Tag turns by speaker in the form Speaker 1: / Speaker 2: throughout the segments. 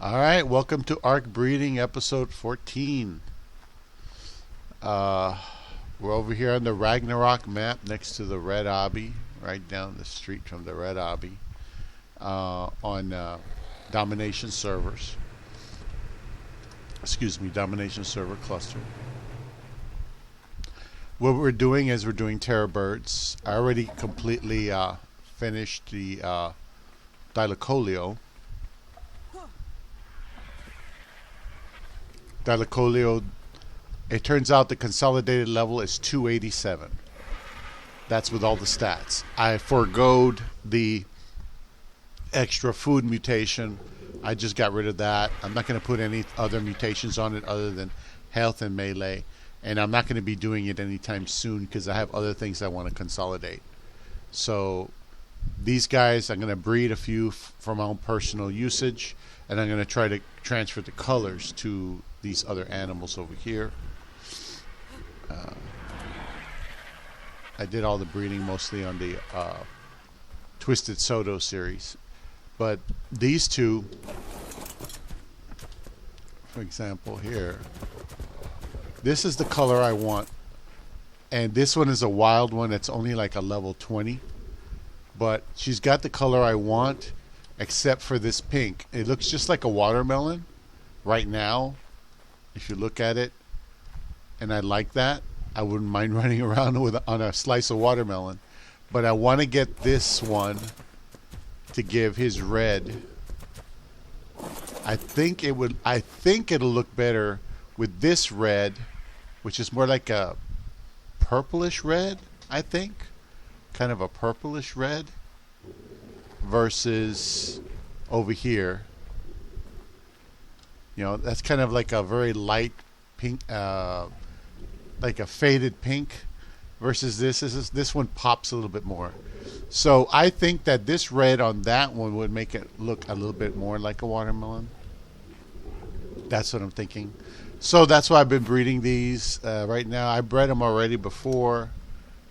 Speaker 1: All right, welcome to Arc Breeding episode 14. Uh, we're over here on the Ragnarok map next to the Red Obby, right down the street from the Red Obby, on Domination servers. Excuse me, Domination server cluster. What we're doing is we're doing terror birds. I already completely finished the Dilocolio. Dilocolio, it turns out the consolidated level is 287. That's with all the stats. I forgoed the extra food mutation. I just got rid of that. I'm not going to put any other mutations on it other than health and melee. And I'm not going to be doing it anytime soon because I have other things I want to consolidate. So these guys, I'm going to breed a few for my own personal usage. And I'm going to try to transfer the colors to these other animals over here. I did all the breeding mostly on the Twisted Soto series. But these two, for example, here, this is the color I want. And this one is a wild one. It's only like a level 20. But she's got the color I want, except for this pink. It looks just like a watermelon right now, if you look at it. And I like that. I wouldn't mind running around on a slice of watermelon. But I want to get this one to give his red. I think it'll look better with this red, which is more like a purplish red, I think. Kind of a purplish red versus over here. You know, that's kind of like a very light pink, like a faded pink versus this one pops a little bit more. So I think that this red on that one would make it look a little bit more like a watermelon. That's what I'm thinking. So that's why I've been breeding these right now. I bred them already before,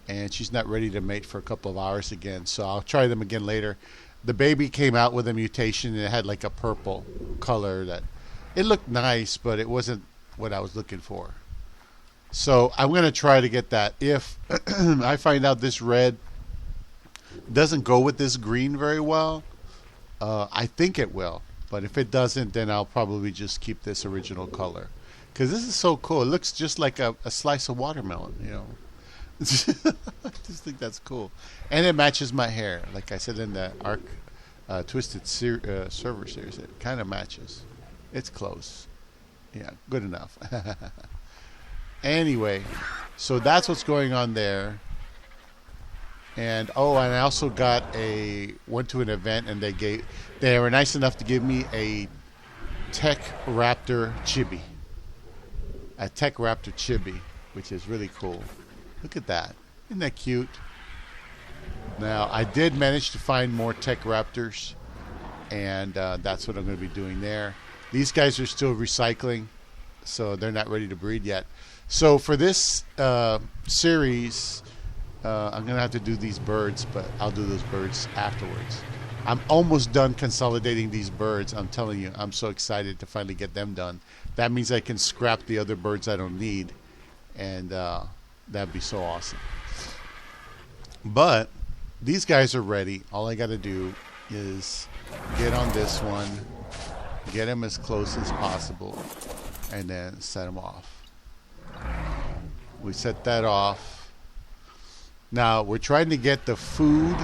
Speaker 1: and she's not ready to mate for a couple of hours again. So I'll try them again later. The baby came out with a mutation, and it had like a purple color that it looked nice, but it wasn't what I was looking for. So I'm going to try to get that. If I find out this red doesn't go with this green very well, I think it will. But if it doesn't, then I'll probably just keep this original color. Because this is so cool. It looks just like a slice of watermelon, you know. I just think that's cool. And it matches my hair. Like I said in the Arc Twisted server series, it kind of matches. It's close. Yeah, good enough. Anyway, so that's what's going on there. And and I also went to an event, and they were nice enough to give me a Tech Raptor Chibi. A Tech Raptor Chibi, which is really cool. Look at that. Isn't that cute? Now, I did manage to find more Tech Raptors, and that's what I'm going to be doing there. These guys are still recycling, so they're not ready to breed yet. So for this series, I'm going to have to do these birds, but I'll do those birds afterwards. I'm almost done consolidating these birds. I'm telling you, I'm so excited to finally get them done. That means I can scrap the other birds I don't need, and that'd be so awesome. But these guys are ready. All I got to do is get on this one, get them as close as possible, and then set them off. We set that off. Now we're trying to get the food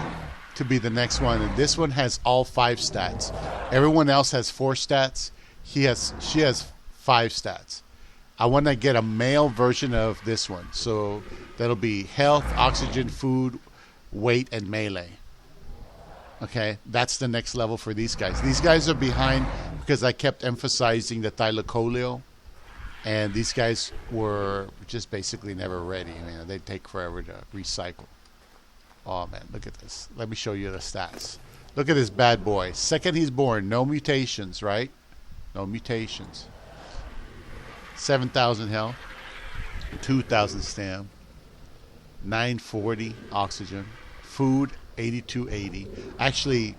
Speaker 1: to be the next one, and this one has all 5 stats. Everyone else has 4 stats. She has 5 stats. I want to get a male version of this one, so that'll be health, oxygen, food, weight, and melee. Okay, that's the next level for these guys. These guys are behind because I kept emphasizing the Thylacoleo, and these guys were just basically never ready. I mean, they take forever to recycle. Oh man, look at this. Let me show you the stats. Look at this bad boy. Second he's born, no mutations, right? No mutations. 7,000 health, 2,000 stam, 940 oxygen, food 8280. Actually,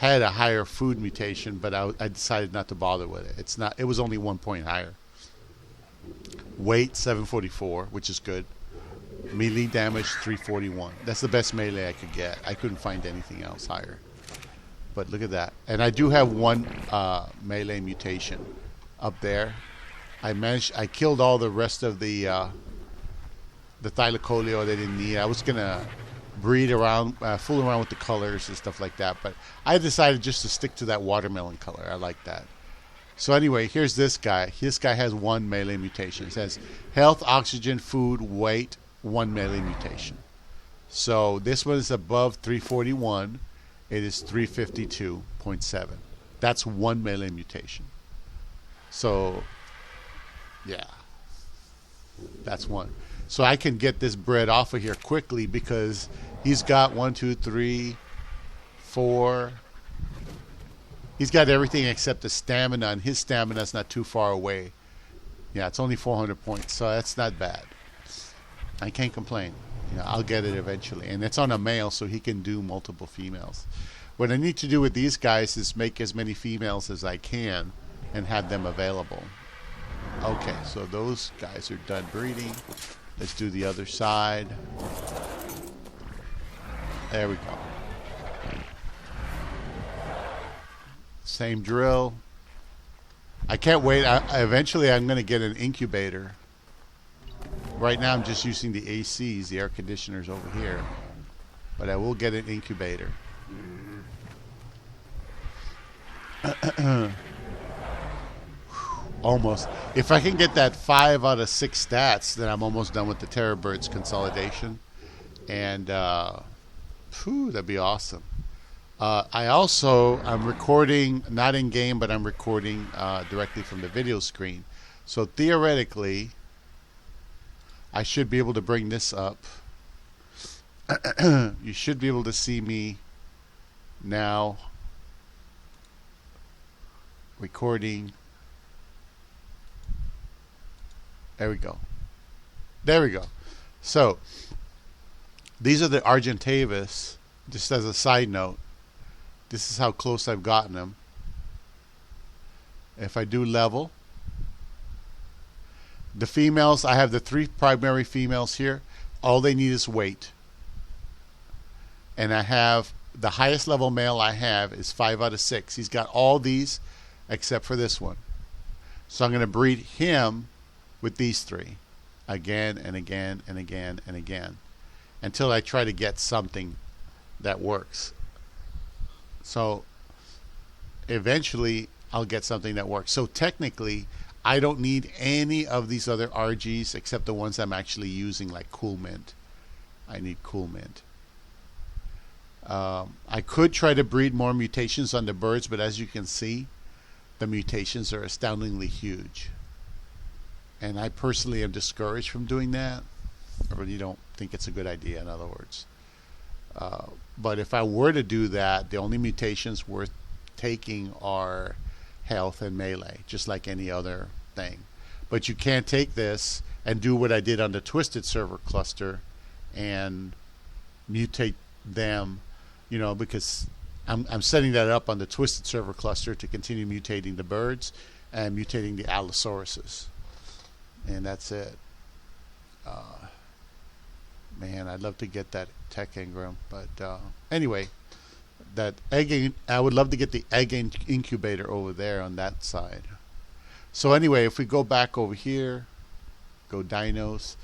Speaker 1: had a higher food mutation, but I decided not to bother with it. It's not. It was only 1 point higher. Weight 744, which is good. Melee damage 341. That's the best melee I could get. I couldn't find anything else higher. But look at that. And I do have one melee mutation up there. I killed all the rest of the Thylacoleo they didn't need. I was gonna breed around, fool around with the colors and stuff like that, but I decided just to stick to that watermelon color. I like that. So anyway, here's this guy. This guy has one melee mutation. It says health, oxygen, food, weight, one melee mutation. So this one is above 341. It is 352.7. That's one melee mutation. So yeah, that's one. So I can get this bred off of here quickly because he's got 1, 2, 3, 4. He's got everything except the stamina, and his stamina's not too far away. Yeah, it's only 400 points, so that's not bad. I can't complain. I'll get it eventually. And it's on a male, so he can do multiple females. What I need to do with these guys is make as many females as I can and have them available. Okay, so those guys are done breeding. Let's do the other side. There we go. Same drill. I can't wait. Eventually, I'm going to get an incubator. Right now, I'm just using the ACs, the air conditioners over here. But I will get an incubator. Almost. If I can get that 5 out of 6 stats, then I'm almost done with the Terror Birds consolidation. And, that'd be awesome. I'm recording, not in game, but I'm recording directly from the video screen. So theoretically, I should be able to bring this up. You should be able to see me now recording. There we go. There we go. So these are the Argentavis. Just as a side note, this is how close I've gotten them. If I do level, the females, I have the 3 primary females here. All they need is weight. And I have the highest level male I have is 5 out of 6. He's got all these except for this one. So I'm going to breed him with these 3 again and again and again and again until I try to get something that works. So eventually I'll get something that works. So technically I don't need any of these other RGs except the ones I'm actually using, like Cool Mint. I need Cool Mint. I could try to breed more mutations on the birds, but as you can see, the mutations are astoundingly huge. And I personally am discouraged from doing that. I really don't think it's a good idea, in other words. But if I were to do that, the only mutations worth taking are health and melee, just like any other thing. But you can't take this and do what I did on the Twisted server cluster and mutate them, because I'm setting that up on the Twisted server cluster to continue mutating the birds and mutating the Allosauruses. And that's it. Man, I'd love to get that tech engram, but anyway, that egg. I would love to get the egg incubator over there on that side. So anyway, if we go back over here, go dinos.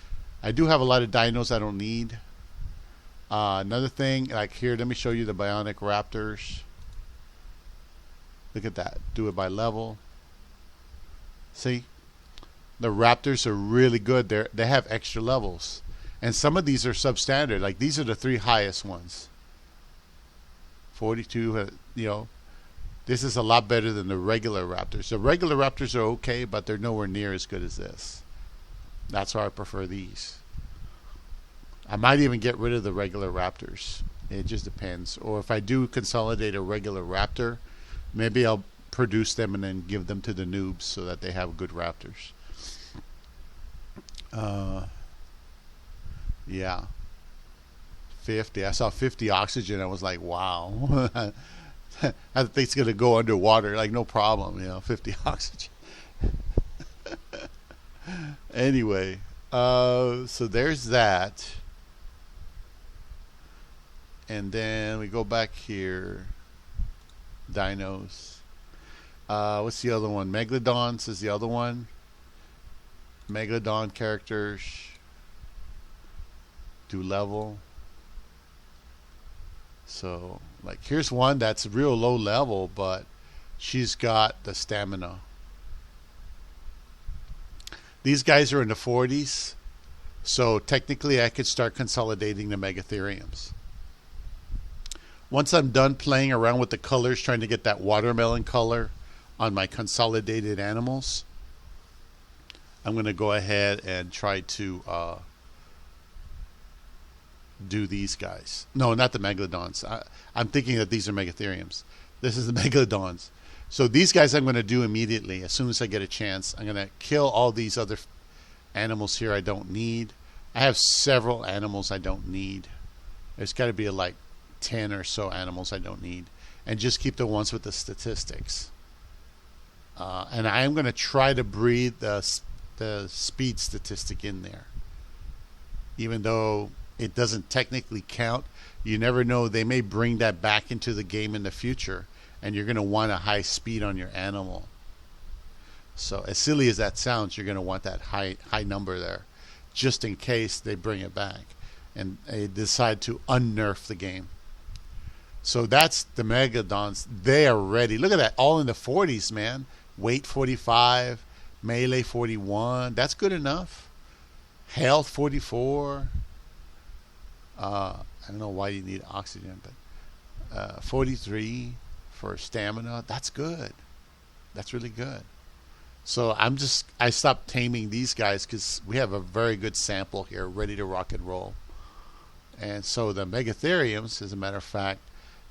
Speaker 1: I do have a lot of dinos I don't need. Another thing, like here, let me show you the bionic raptors. Look at that. Do it by level. See? The raptors are really good. They have extra levels. And some of these are substandard. Like these are the 3 highest ones. 42, this is a lot better than the regular raptors. The regular raptors are okay, but they're nowhere near as good as this. That's why I prefer these. I might even get rid of the regular raptors. It just depends. Or if I do consolidate a regular raptor, maybe I'll produce them and then give them to the noobs so that they have good raptors. Yeah. 50. I saw 50 oxygen. I was like, wow. I think it's gonna go underwater, like no problem, 50 oxygen. Anyway, so there's that, and then we go back here. Dinos. What's the other one? Megalodons is the other one. Megalodon characters. Do level. So, like, here's one that's real low level, but she's got the stamina. These guys are in the 40s, so technically I could start consolidating the Megatheriums. Once I'm done playing around with the colors, trying to get that watermelon color on my consolidated animals, I'm going to go ahead and try to do these guys. No, not the Megalodons. I'm thinking that these are Megatheriums. This is the Megalodons. So these guys I'm going to do immediately as soon as I get a chance. I'm going to kill all these other animals here I don't need. I have several animals I don't need. There's got to be like 10 or so animals I don't need. And just keep the ones with the statistics. And I am going to try to breed the speed statistic in there. Even though it doesn't technically count, you never know. They may bring that back into the game in the future, and you're going to want a high speed on your animal. So as silly as that sounds, you're going to want that high number there, just in case they bring it back and they decide to unnerf the game. So that's the Megalodons. They are ready. Look at that, all in the 40s, man. Weight 45, melee 41. That's good enough. Health 44. I don't know why you need oxygen, but 43 for stamina. That's good. That's really good. So I stopped taming these guys because we have a very good sample here ready to rock and roll. And so the Megatheriums, as a matter of fact,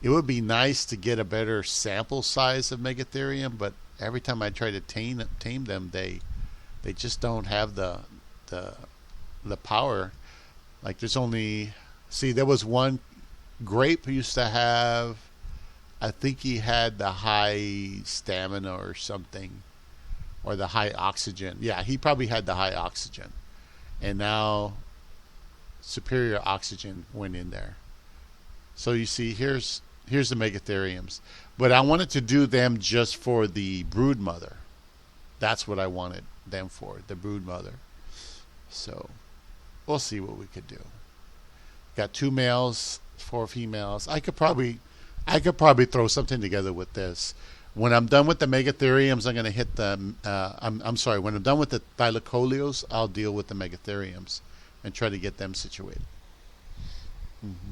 Speaker 1: it would be nice to get a better sample size of Megatherium, but every time I try to tame them, they just don't have the power. Like there's only, see, there was one grape who used to have, I think he had the high stamina or something, or the high oxygen. Yeah, he probably had the high oxygen, and now superior oxygen went in there. So you see, here's the Megatheriums, but I wanted to do them just for the brood mother. That's what I wanted them for, the brood mother. So we'll see what we could do. Got 2 males, 4 females. I could probably throw something together with this. When I'm done with the Megatheriums, I'm going to hit the. I'm sorry. When I'm done with the Thylacoleos, I'll deal with the Megatheriums and try to get them situated. Mm-hmm.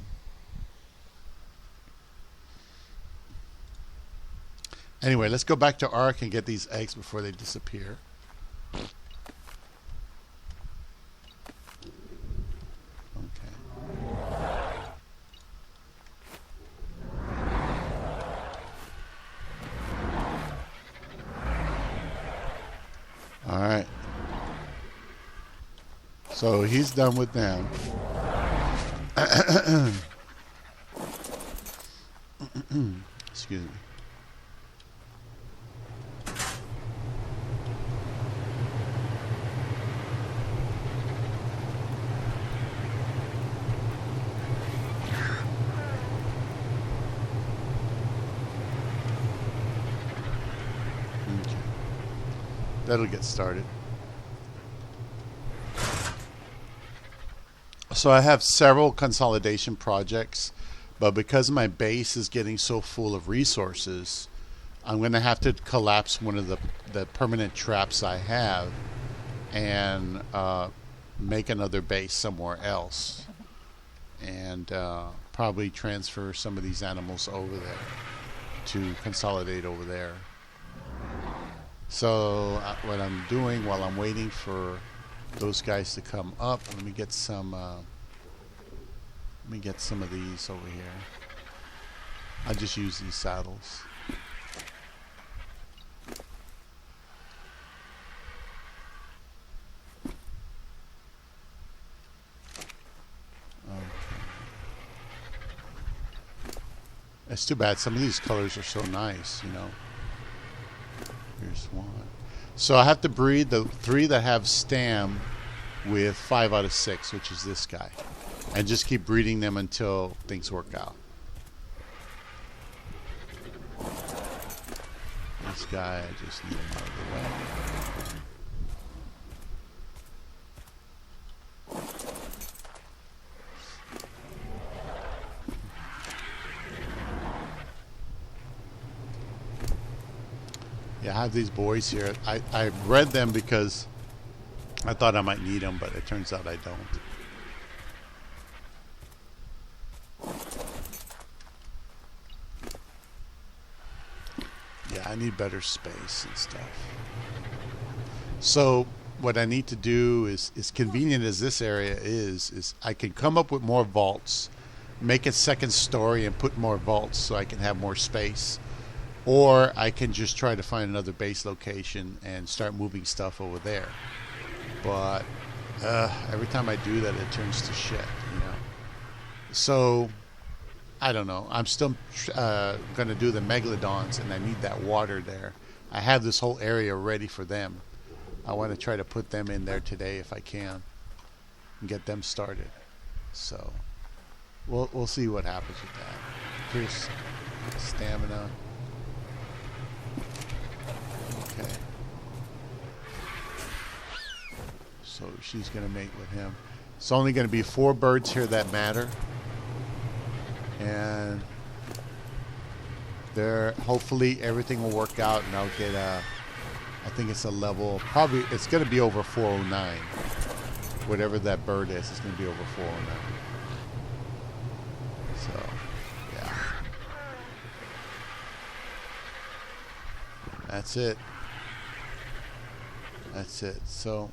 Speaker 1: Anyway, let's go back to Ark and get these eggs before they disappear. All right. So he's done with them. Excuse me. That'll get started. So I have several consolidation projects, but because my base is getting so full of resources, I'm going to have to collapse one of the permanent traps I have and make another base somewhere else, and probably transfer some of these animals over there to consolidate over there. So what I'm doing while I'm waiting for those guys to come up, let me get some of these over here. I'll just use these saddles. It's too bad. Some of these colors are so nice, you know. Here's one. So I have to breed the 3 that have stam with 5 out of 6, which is this guy. And just keep breeding them until things work out. This guy, I just need him out of the way. Yeah, I have these boys here. I bred them because I thought I might need them, but it turns out I don't. Yeah, I need better space and stuff. So what I need to do is, as convenient as this area is I can come up with more vaults, make it second story and put more vaults so I can have more space. Or I can just try to find another base location and start moving stuff over there. But every time I do that, it turns to shit, you know. So I don't know. I'm still going to do the megalodons, and I need that water there. I have this whole area ready for them. I want to try to put them in there today if I can and get them started. So we'll see what happens with that. Here's stamina. Okay. So she's going to mate with him. It's only going to be 4 birds here that matter. And there, hopefully everything will work out and I'll get a, I think it's a level, probably, it's going to be over 409. Whatever that bird is, it's going to be over 409. So, yeah. That's it. That's it. So,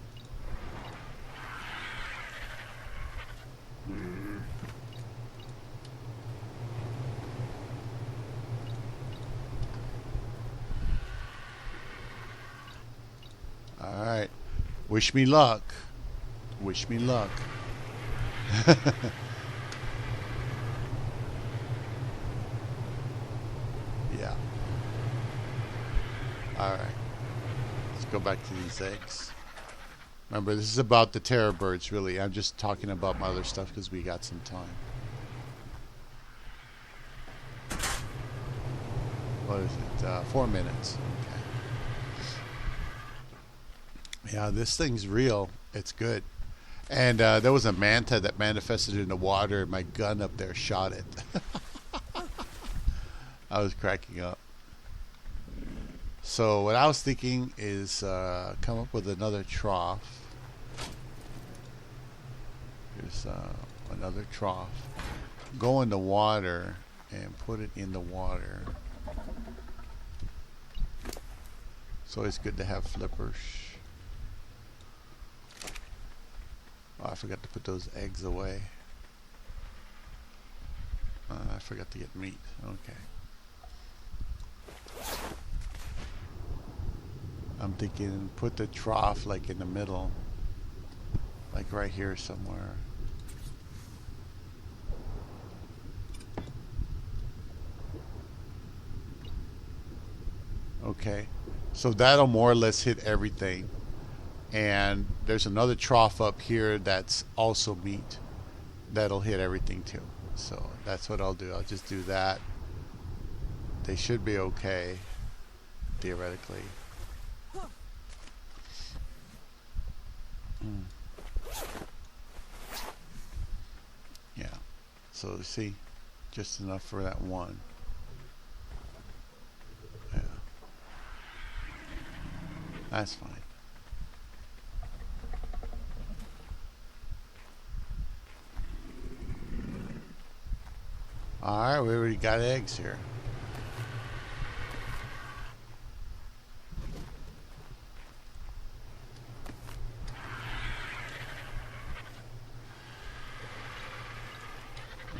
Speaker 1: all right. Wish me luck. Wish me luck. Yeah. All right. Let's go back to these eggs. Remember, this is about the terror birds, really. I'm just talking about my other stuff because we got some time. What is it? 4 minutes. Okay. Yeah, this thing's real. It's good. And there was a manta that manifested in the water, and my gun up there shot it. I was cracking up. So what I was thinking is come up with another trough. Here's another trough. Go in the water and put it in the water. It's always good to have flippers. Oh, I forgot to put those eggs away. I forgot to get meat. Okay. I'm thinking put the trough like in the middle. Like right here somewhere. Okay. So that'll more or less hit everything. And there's another trough up here that's also meat. That'll hit everything too. So that's what I'll do. I'll just do that. They should be okay, theoretically. Yeah. So see, just enough for that one. Yeah. That's fine. Alright, we already got eggs here.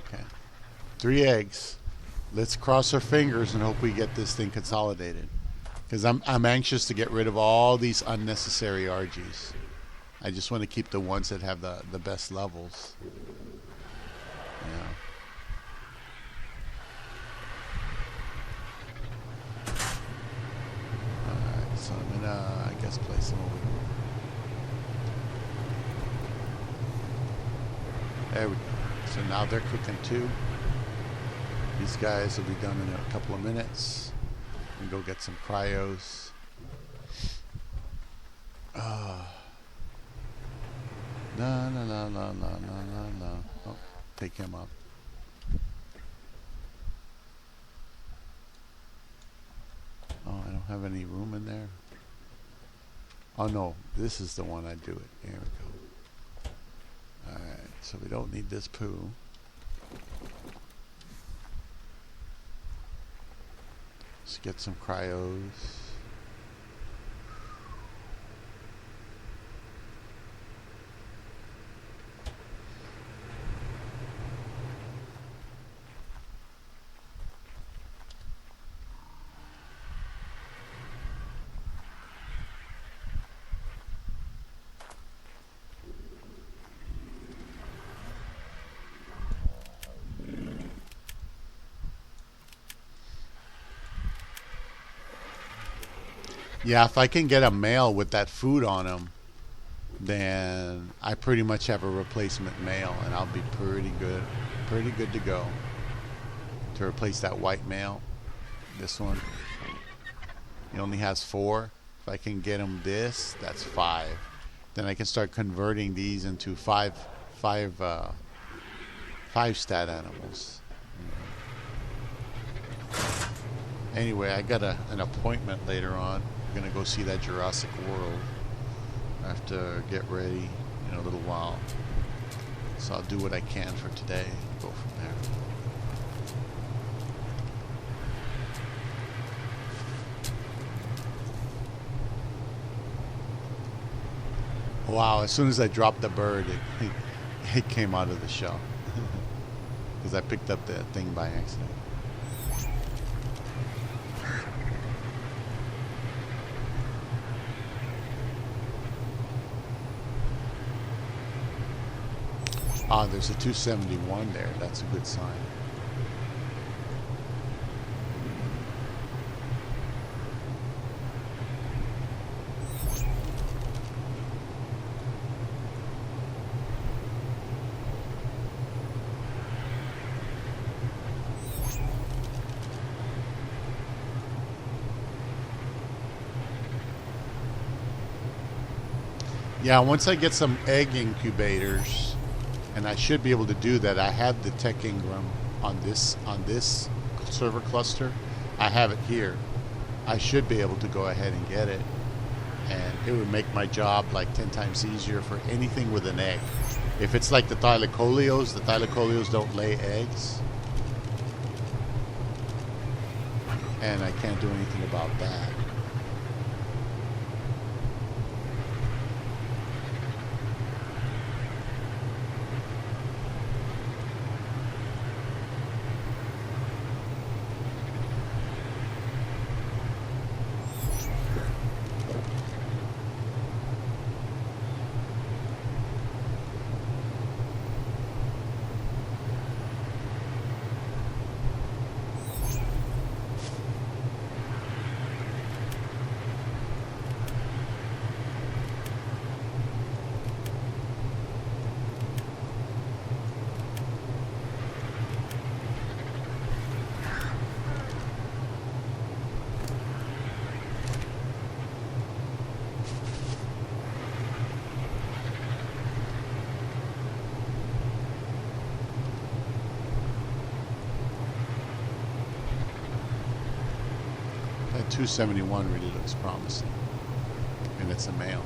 Speaker 1: Okay. 3 eggs. Let's cross our fingers and hope we get this thing consolidated. Because I'm anxious to get rid of all these unnecessary RGs. I just want to keep the ones that have the best levels. Yeah. I guess place them over here. There we go. So now they're cooking too. These guys will be done in a couple of minutes. And go get some cryos. No, no, no, no, no, no, no, no. Oh, take him up. Oh, I don't have any room in there. Oh no, this is the one I do it. Here we go. Alright, so we don't need this poo. Let's get some cryos. Yeah, if I can get a male with that food on him, then I pretty much have a replacement male, and I'll be pretty good to go to replace that white male. This one, he only has 4. If I can get him this, that's 5. Then I can start converting these into 5 stat animals. Anyway, I got an appointment later on. I'm gonna go see that Jurassic World. I have to get ready in a little while, so I'll do what I can for today. Go from there. Wow! As soon as I dropped the bird, it came out of the shell because I picked up that thing by accident. Ah, there's a 271 there. That's a good sign. Yeah, once I get some egg incubators, and I should be able to do that. I have the Tech Ingram on this server cluster. I have it here. I should be able to go ahead and get it, and it would make my job like 10 times easier for anything with an egg. If it's like the thylacoleos don't lay eggs, and I can't do anything about that. That 271 really looks promising, and it's a male.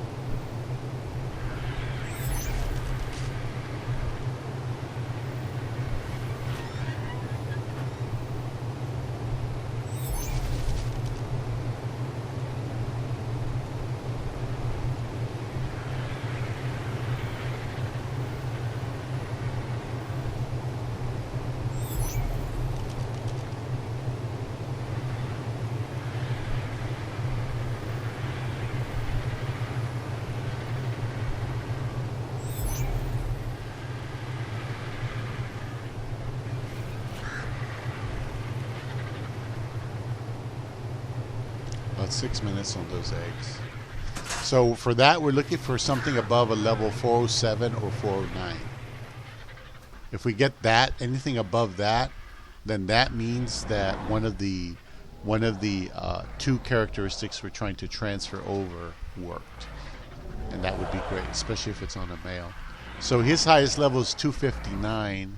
Speaker 1: About 6 minutes on those eggs. So for that, we're looking for something above a level 407 or 409. If we get that, anything above that, then that means that one of the two characteristics we're trying to transfer over worked, and that would be great, especially if it's on a male. So his highest level is 259.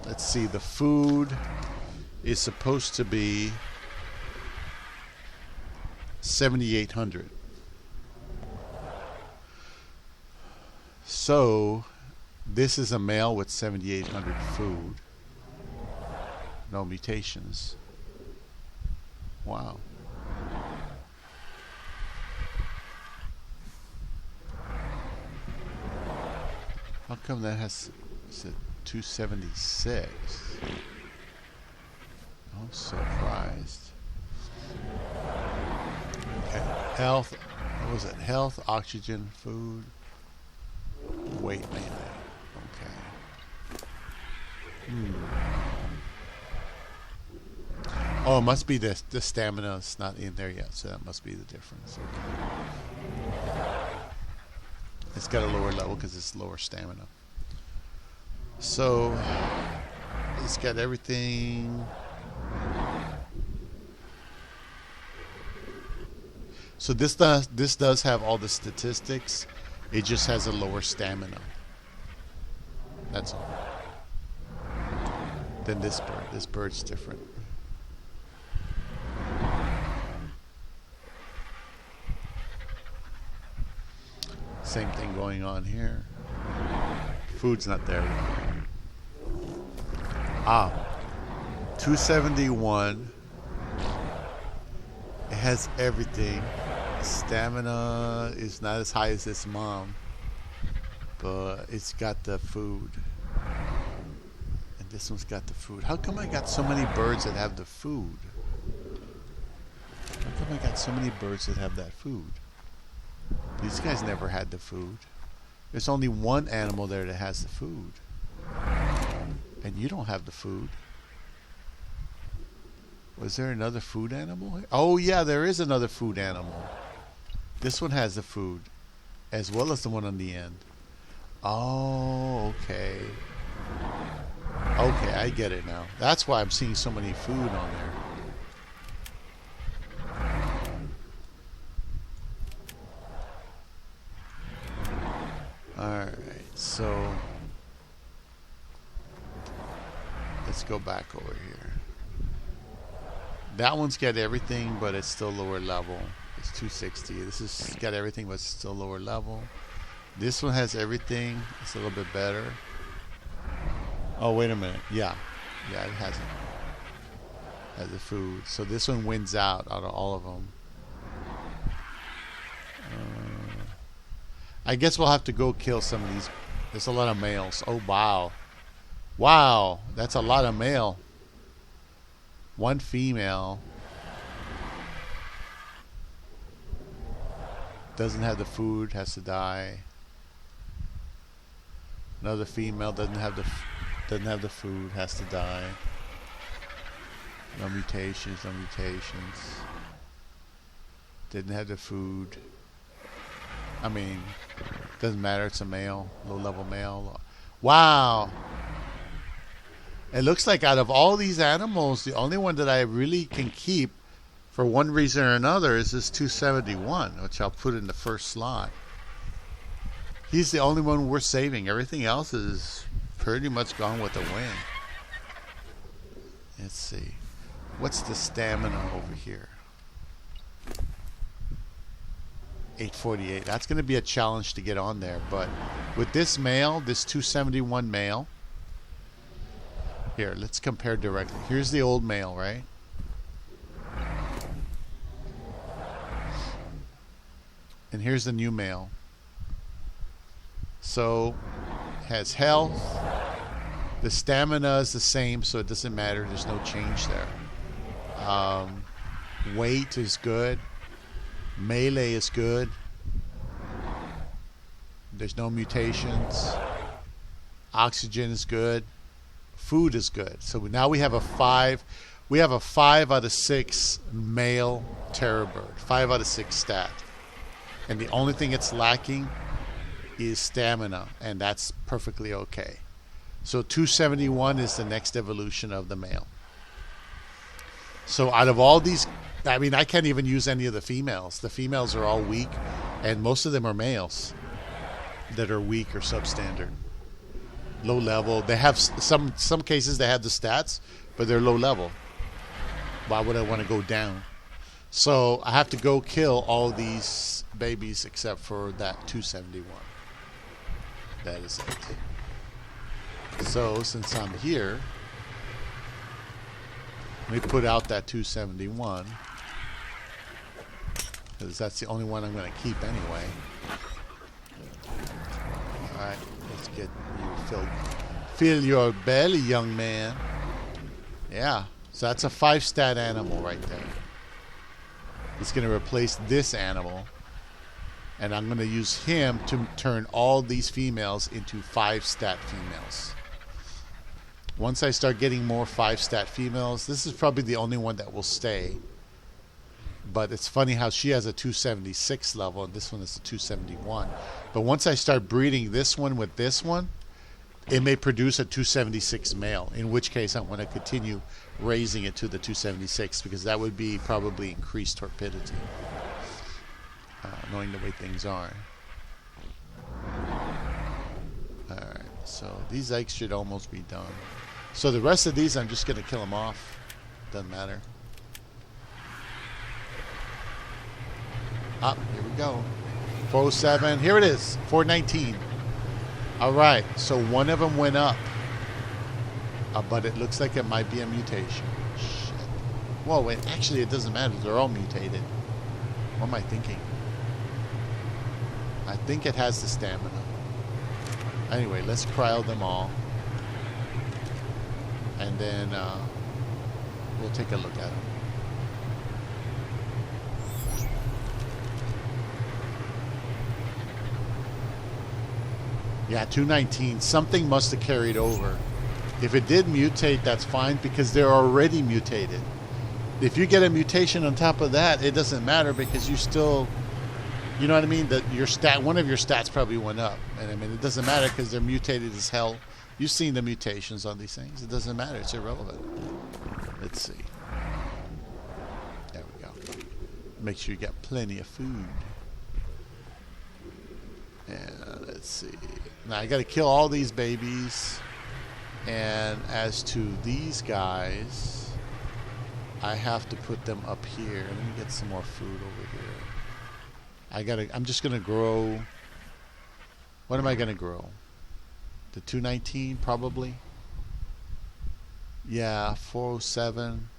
Speaker 1: Let's see, the food is supposed to be 7,800. So this is a male with 7,800 food. No mutations. Wow. How come that has, is it 276? I'm surprised. Okay. Health, what was it? Health, oxygen, food, weight melee. Okay. Oh, it must be the stamina is not in there yet, so that must be the difference. Okay. It's got a lower level because it's lower stamina. So it's got everything. So this does have all the statistics. It just has a lower stamina. That's all. Than this bird. This bird's different. Same thing going on here. Food's not there yet. 271. It has everything. Stamina is not as high as this mom, but it's got the food. And this one's got the food. How come I got so many birds that have the food? How come I got so many birds that have that food? These guys never had the food. There's only one animal there that has the food. And you don't have the food. Was there another food animal here? Oh yeah, there is another food animal. This one has the food, as well as the one on the end. Oh, okay. Okay, I get it now. That's why I'm seeing so many food on there. Alright, so let's go back over here. That one's got everything, but it's still lower level. It's 260. This has got everything, but it's still lower level. This one has everything. It's a little bit better. Oh, wait a minute. Yeah, it has it. Has the food. So this one wins out of all of them. I guess we'll have to go kill some of these. There's a lot of males. Oh, wow. Wow, that's a lot of male. One female. Doesn't have the food, has to die. Another female doesn't have the food, has to die. No mutations, no mutations. Didn't have the food. I mean, doesn't matter, it's a male, low level male. Wow. It looks like out of all these animals, the only one that I really can keep for one reason or another is this 271, which I'll put in the first slot. He's the only one we're saving. Everything else is pretty much gone with the wind. Let's see. What's the stamina over here? 848. That's going to be a challenge to get on there. But with this male, this 271 male, here, let's compare directly. Here's the old male, right? And here's the new male. So, has health. The stamina is the same, so it doesn't matter. There's no change there. Weight is good. Melee is good. There's no mutations. Oxygen is good. Food is good. So now we have a We have a 5 out of 6 male terror bird. 5 out of 6 stat. And the only thing it's lacking is stamina, and that's perfectly okay. So 271 is the next evolution of the male. So out of all these, I mean, I can't even use any of the females. The females are all weak, and most of them are males that are weak or substandard. Low level. They have some cases they have the stats, but they're low level. Why would I want to go down? So I have to go kill all these babies except for that 271. That is it. So since I'm here, let me put out that 271 because that's the only one I'm going to keep anyway. Alright, let's get you fill your belly, young man. Yeah, so that's a 5 stat animal right there. It's going to replace this animal, and I'm going to use him to turn all these females into 5 stat females. Once I start getting more 5 stat females, this is probably the only one that will stay. But it's funny how she has a 276 level and this one is a 271. But once I start breeding this one with this one, it may produce a 276 male, in which case I want to continue raising it to the 276 because that would be probably increased torpidity, knowing the way things are. Alright, so these eggs should almost be done. So the rest of these I'm just going to kill them off. Doesn't matter. Up, here we go. 407, here it is, 419. Alright, so one of them went up. But it looks like it might be a mutation. Shit. Whoa, wait, actually it doesn't matter. They're all mutated. What am I thinking? I think it has the stamina. Anyway, let's cryo them all. And then we'll take a look at them. Yeah, 219. Something must have carried over. If it did mutate, that's fine because they're already mutated. If you get a mutation on top of that, it doesn't matter because you still, you know what I mean? That your stat, one of your stats probably went up, and I mean it doesn't matter because they're mutated as hell. You've seen the mutations on these things. It doesn't matter. It's irrelevant. Let's see. There we go. Make sure you got plenty of food. And let's see. Now I got to kill all these babies. And as to these guys, I have to put them up here. Let me get some more food over here. I'm just gonna grow. What am I gonna grow? The 219 probably. Yeah, 407,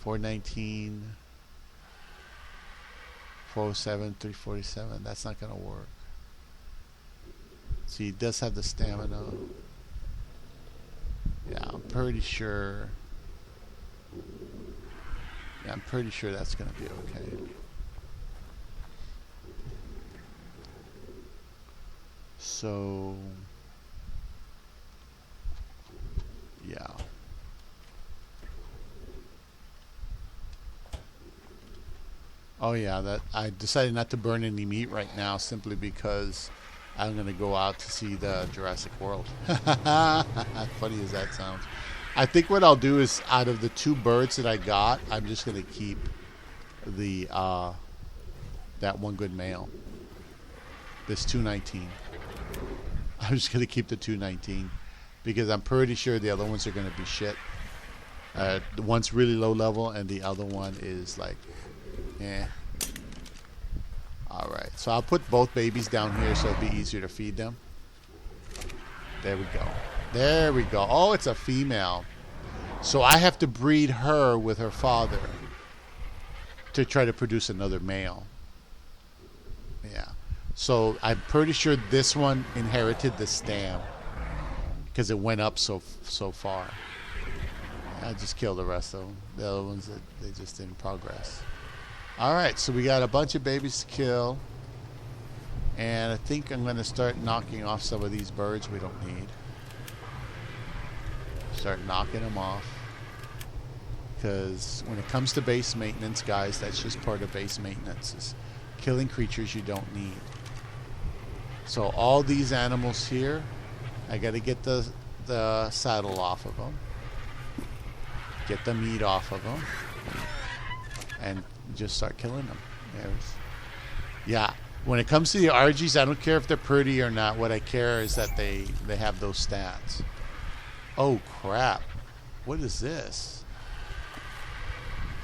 Speaker 1: 419, 407, 347. That's not gonna work. See, he does have the stamina. Yeah, I'm pretty sure. Yeah, I'm pretty sure that's going to be okay. So, yeah. Oh yeah, that I decided not to burn any meat right now simply because I'm going to go out to see the Jurassic World. Funny as that sounds. I think what I'll do is out of the 2 birds that I got, I'm just going to keep the that one good male. This 219. I'm just going to keep the 219 because I'm pretty sure the other ones are going to be shit. The one's really low level and the other one is like, eh. Alright, so I'll put both babies down here so it'll be easier to feed them. There we go. There we go. Oh, it's a female. So I have to breed her with her father to try to produce another male. Yeah. So I'm pretty sure this one inherited the stam because it went up so far. I just killed the rest of them. The other ones, they just didn't progress. Alright, so we got a bunch of babies to kill. And I think I'm going to start knocking off some of these birds we don't need. Start knocking them off. because when it comes to base maintenance, guys, that's just part of base maintenance, is killing creatures you don't need. So all these animals here, I got to get the saddle off of them, get the meat off of them, and just start killing them. Yeah, when it comes to the RGs, I don't care if they're pretty or not. What I care is that they have those stats. Oh crap, what is this?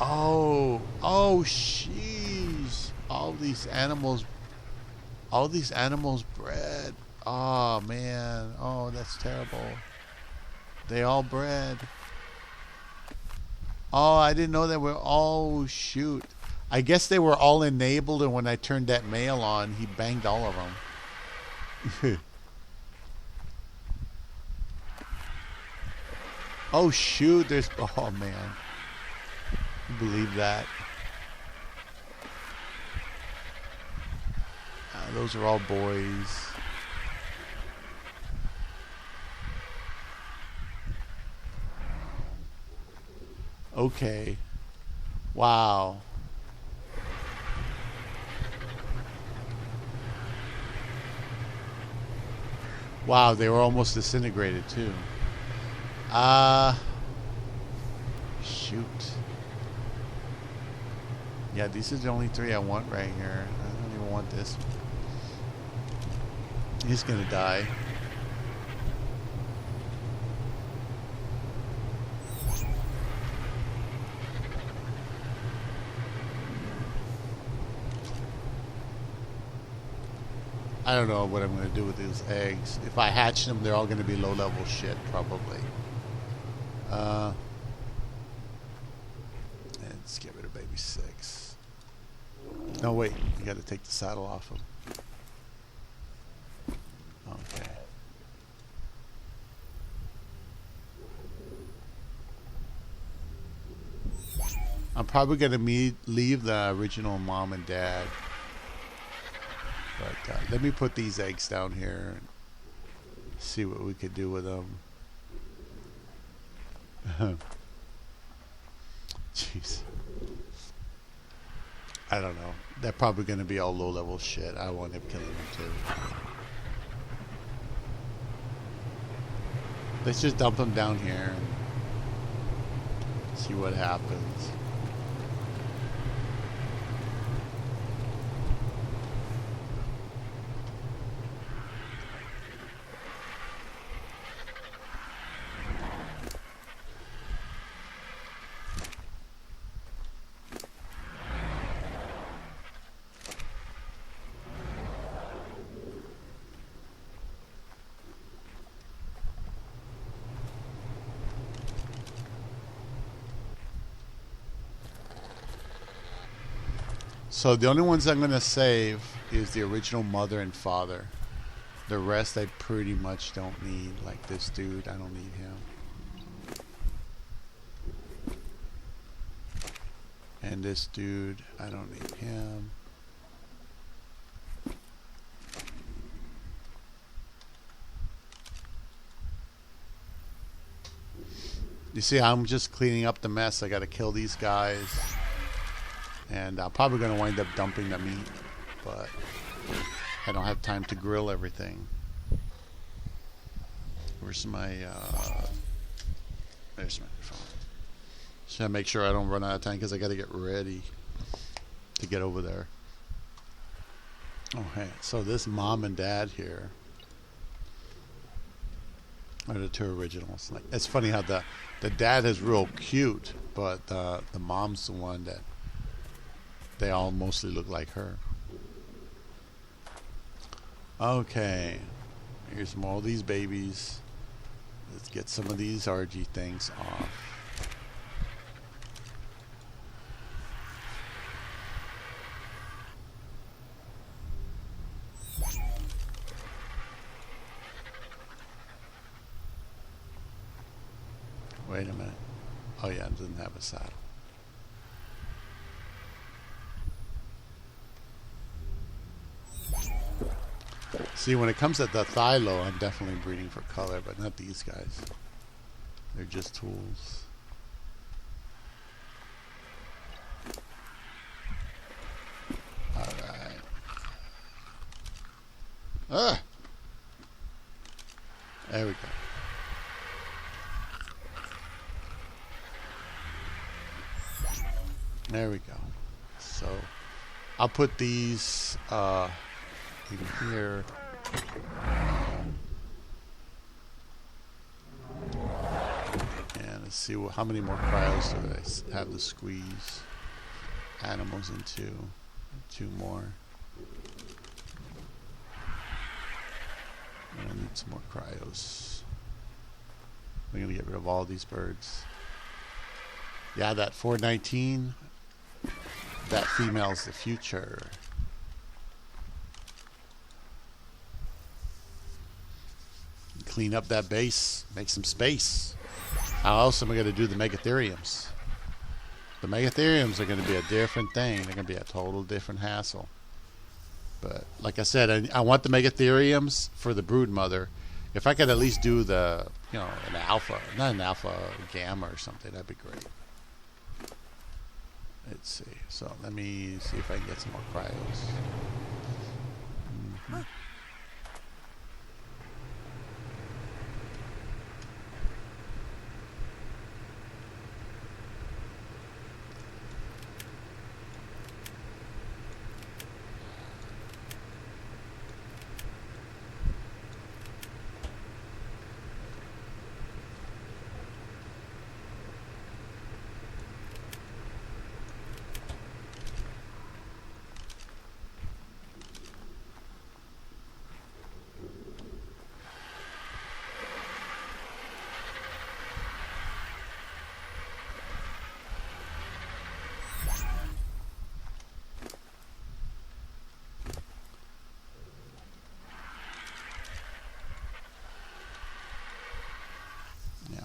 Speaker 1: Oh jeez, all these animals bred. Oh man, oh that's terrible. They all bred. Oh, I didn't know they were. Oh shoot, I guess they were all enabled, and when I turned that male on, he banged all of them. Oh shoot, there's, oh man, believe that. Those are all boys. Okay. Wow. Wow, they were almost disintegrated too. Shoot. Yeah, these are the only three I want right here. I don't even want this. He's gonna die. I don't know what I'm going to do with these eggs. If I hatch them, they're all going to be low-level shit, probably. Let's get rid of baby 6. No, wait. You got to take the saddle off them. Okay. I'm probably going to leave the original mom and dad. But let me put these eggs down here and see what we could do with them. Jeez. I don't know. They're probably going to be all low-level shit. I want him killing them too. Let's just dump them down here and see what happens. So the only ones I'm going to save is the original mother and father. The rest I pretty much don't need. Like this dude, I don't need him. And this dude, I don't need him. You see, I'm just cleaning up the mess. I got to kill these guys. And I'm probably going to wind up dumping the meat, but I don't have time to grill everything. Where's my, there's my phone. Just gotta make sure I don't run out of time because I got to get ready to get over there. Okay, so this mom and dad here are the two originals. Like, it's funny how the dad is real cute, but the mom's the one that they all mostly look like her. Okay, here's more of these babies. Let's get some of these RG things off. Wait a minute. Oh yeah, it doesn't have a saddle. See, when it comes to the Thylo, I'm definitely breeding for color, but not these guys. They're just tools. Ah, there we go. There we go. So I'll put these in here. And let's see how many more cryos do I have to squeeze animals into. 2 more. I need some more cryos. I'm going to get rid of all these birds. Yeah, that 419, that female's the future. Clean up that base, make some space. How else am I going to do the megatheriums? The megatheriums are going to be a different thing. They're going to be a total different hassle. But like I said, I want the megatheriums for the brood mother. If I could at least do the, an alpha, not an alpha, gamma or something, that'd be great. Let's see. So let me see if I can get some more cryos. Mm-hmm.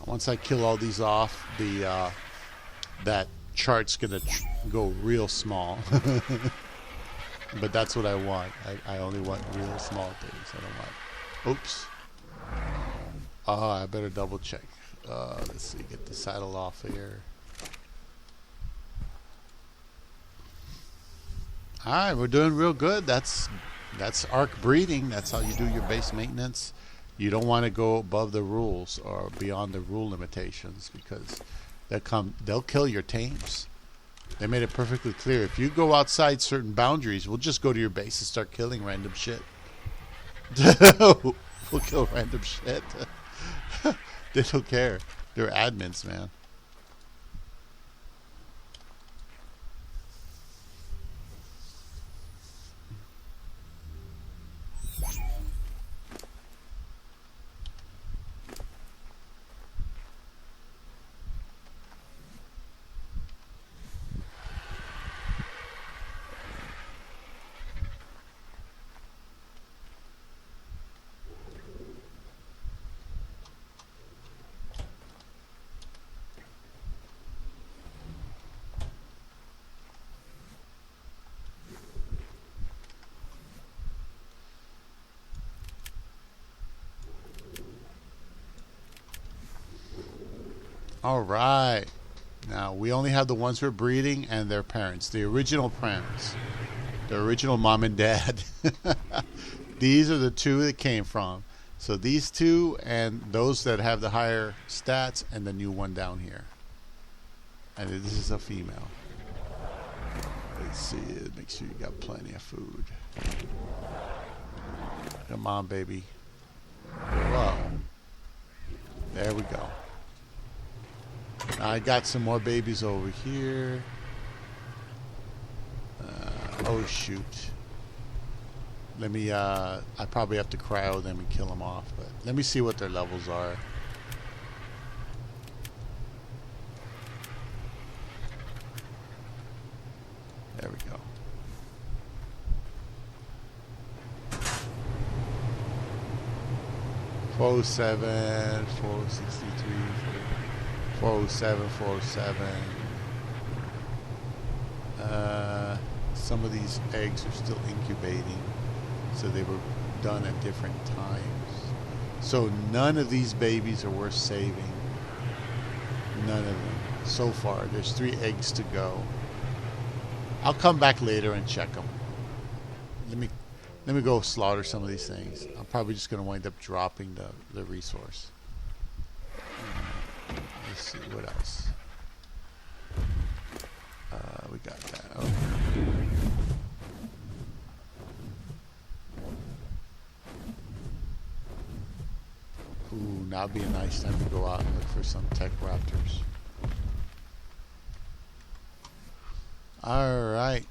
Speaker 1: Once I kill all these off, that chart's gonna go real small. But that's what I want. I only want real small things. I don't want. Oops. I better double check. Let's see. Get the saddle off here. All right, we're doing real good. That's arc breeding. That's how you do your base maintenance. You don't want to go above the rules or beyond the rule limitations because they'll kill your tames. They made it perfectly clear. If you go outside certain boundaries, we'll just go to your base and start killing random shit. We'll kill random shit. They don't care. They're admins, man. All right. Now, we only have the ones who are breeding and their parents, the original parents, the original mom and dad. These are the 2 that came from. So these 2 and those that have the higher stats and the new one down here. And this is a female. Let's see. Make sure you got plenty of food. Come on, baby. Whoa. There we go. I got some more babies over here. Oh shoot. Let me I probably have to cryo them and kill them off, but let me see what their levels are. There we go. $407, $463, 407, 407. Some of these eggs are still incubating, so they were done at different times. So none of these babies are worth saving. None of them. So far, there's 3 eggs to go. I'll come back later and check them. Let Let me go slaughter some of these things. I'm probably just going to wind up dropping the resource. Let's see, what else? We got that. Okay. Ooh, now would be a nice time to go out and look for some tech raptors. All right.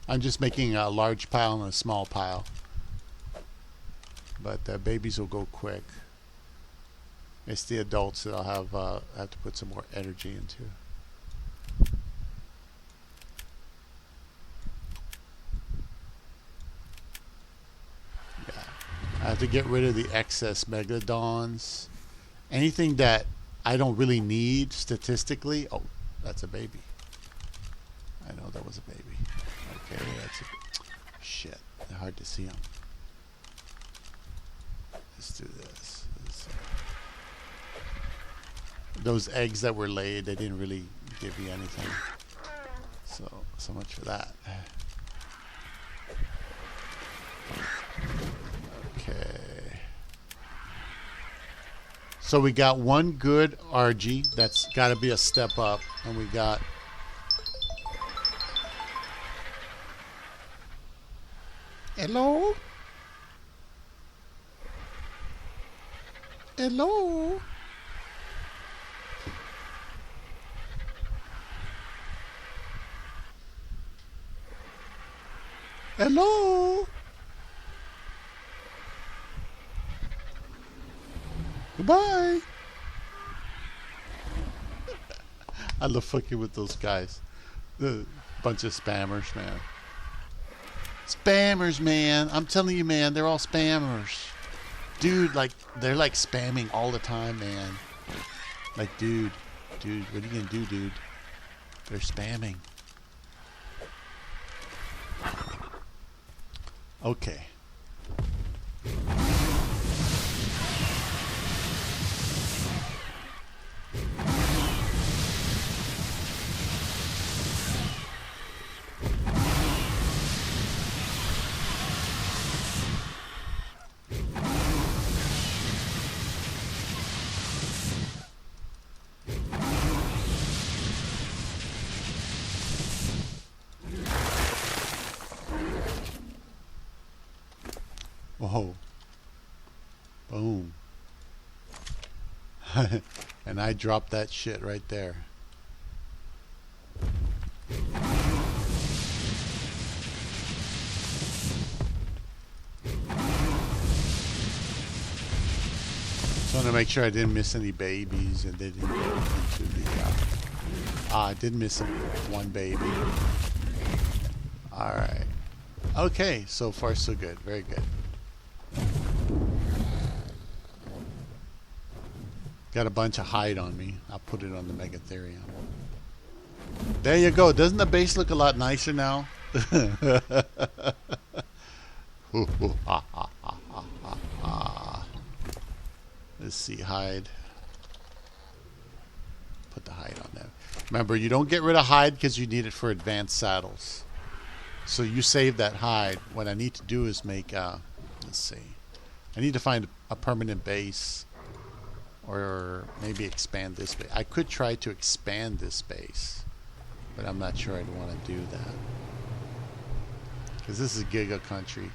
Speaker 1: I'm just making a large pile and a small pile. But the babies will go quick. It's the adults that I'll have to put some more energy into. Yeah. I have to get rid of the excess megalodons. Anything that I don't really need statistically. Oh, that's a baby. I know that was a baby. Okay, that's a shit. They're hard to see them. Let's do this. Those eggs that were laid, they didn't really give you anything. So much for that. Okay. So we got one good RG. That's got to be a step up, and we got. Hello? Hello? Hello? Goodbye. I love fucking with those guys. The bunch of spammers, man. Spammers, man. I'm telling you, man, they're all spammers. Dude, like, they're like spamming all the time, man. Like, dude, what are you gonna do, dude? They're spamming. Okay. Whoa. Boom. And I dropped that shit right there. So I want to make sure I didn't miss any babies and they didn't get into the... I did miss one baby. Alright. Okay, so far so good. Very good. Got a bunch of hide on me. I'll put it on the Megatherium. There you go. Doesn't the base look a lot nicer now? Let's see, hide. Put the hide on there. Remember, you don't get rid of hide because you need it for advanced saddles. So you save that hide. What I need to do is make, let's see. I need to find a permanent base or maybe expand this base. I could try to expand this base, but I'm not sure I'd want to do that because this is Giga Country.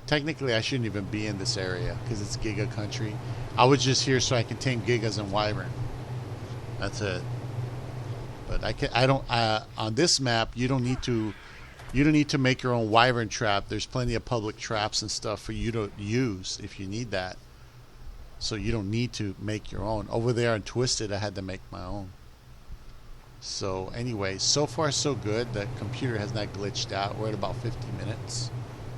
Speaker 1: Technically, I shouldn't even be in this area because it's Giga Country. I was just here so I can tame Gigas and Wyvern. That's it. But I don't. On this map, you don't need to. You don't need to make your own Wyvern trap. There's plenty of public traps and stuff for you to use if you need that. So you don't need to make your own. Over there on Twisted, I had to make my own. So anyway, so far so good. The computer has not glitched out. We're at about 50 minutes.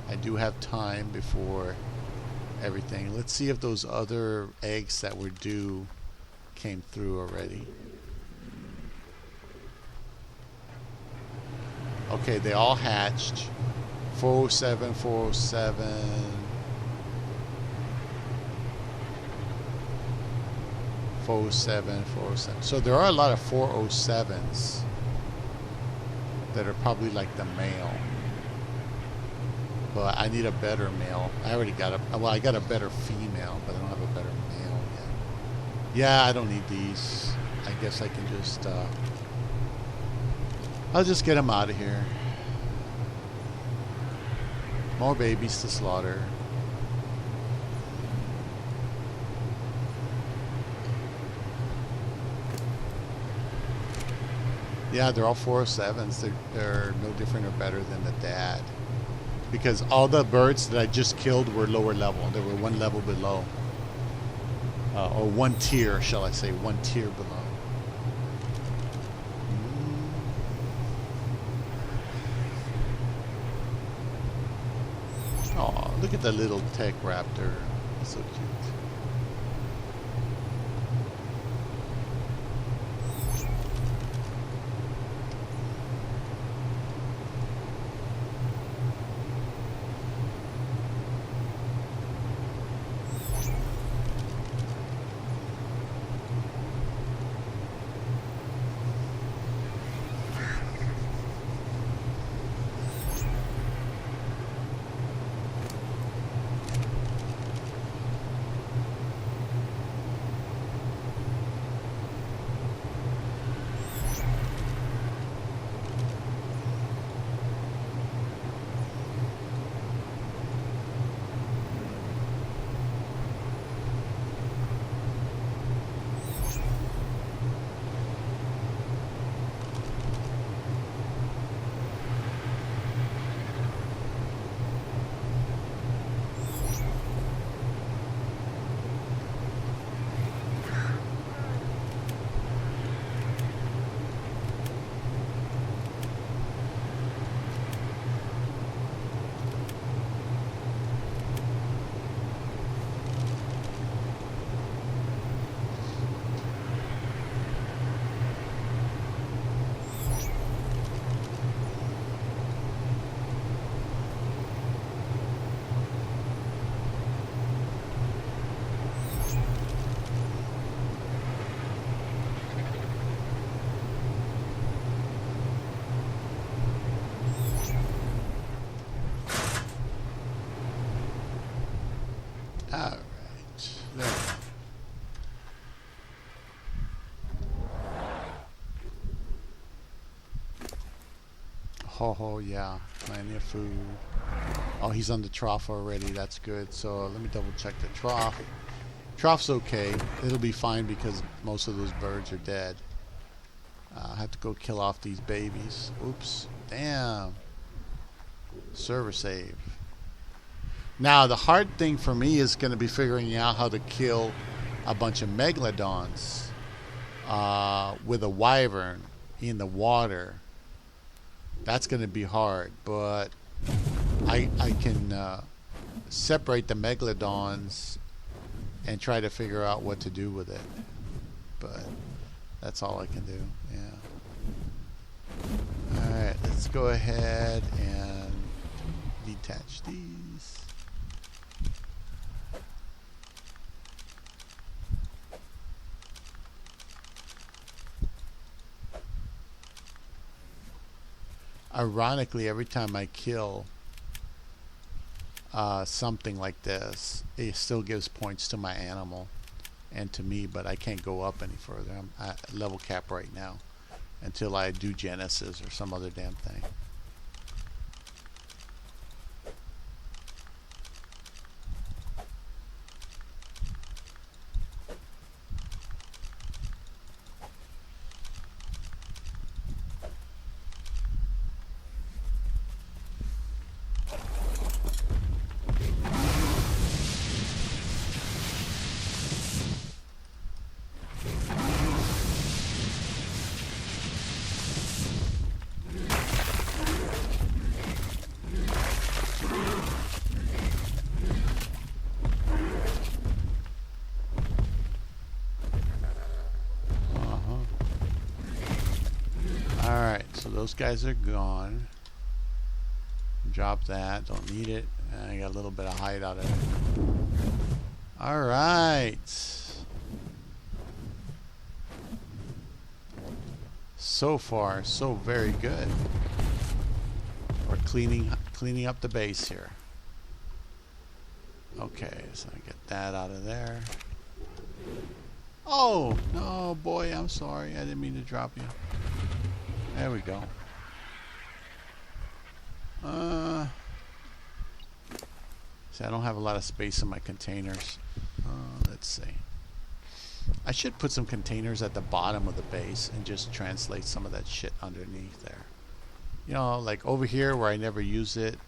Speaker 1: I do have time before everything. Let's see if those other eggs that were due came through already. Okay, they all hatched. 407, 407. 407, 407. So there are a lot of 407s that are probably like the male. But I need a better male. I already got I got a better female, but I don't have a better male yet. Yeah, I don't need these. I guess I can just, I'll just get them out of here. More babies to slaughter. Yeah, they're all 407s. They're no different or better than the dad. Because all the birds that I just killed were lower level. They were one level below. Or one tier, shall I say. One tier below. Oh, look at the little tech raptor. It's so cute. Alright. There. Ho, yeah. Plenty of food. Oh, he's on the trough already. That's good. So let me double check the trough. Trough's okay. It'll be fine because most of those birds are dead. I have to go kill off these babies. Oops. Damn. Server save. Now, the hard thing for me is going to be figuring out how to kill a bunch of megalodons with a wyvern in the water. That's going to be hard, but I can separate the megalodons and try to figure out what to do with it. But that's all I can do, yeah. Alright, let's go ahead and detach these. Ironically, every time I kill something like this, it still gives points to my animal. and to me, but I can't go up any further. I'm at level cap right now until I do Genesis or some other damn thing. Alright, so those guys are gone. Drop that, don't need it. And I got a little bit of hide out of it. Alright. So far, so very good. We're cleaning up the base here. Okay, so I get that out of there. Oh, no, boy, I'm sorry. I didn't mean to drop you. There we go. See, I don't have a lot of space in my containers. Let's see. I should put some containers at the bottom of the base and just translate some of that shit underneath there. You know, like over here where I never use it,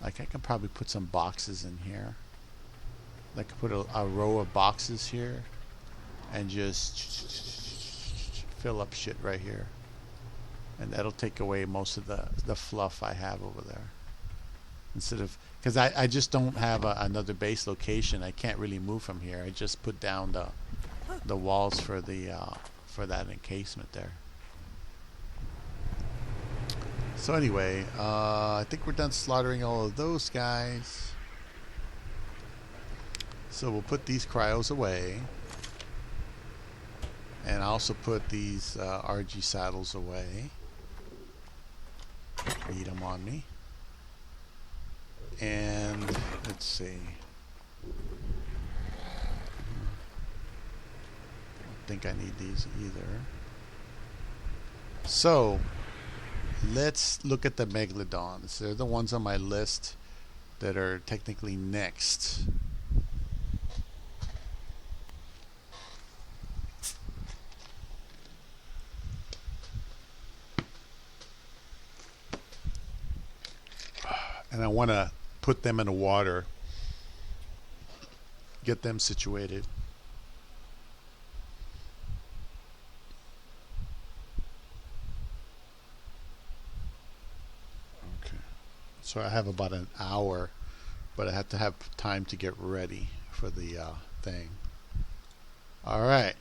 Speaker 1: like I can probably put some boxes in here. Like put a row of boxes here and just fill up shit right here. And that'll take away most of the fluff I have over there. Instead of, because I just don't have another base location. I can't really move from here. I just put down the walls for that encasement there. So anyway, I think we're done slaughtering all of those guys. So we'll put these cryos away. And I also put these RG saddles away. Need them on me. And let's see. I don't think I need these either. So let's look at the megalodons. They're the ones on my list that are technically next. And I want to put them in the water, get them situated. Okay. So I have about an hour, but I have to have time to get ready for the thing. All right.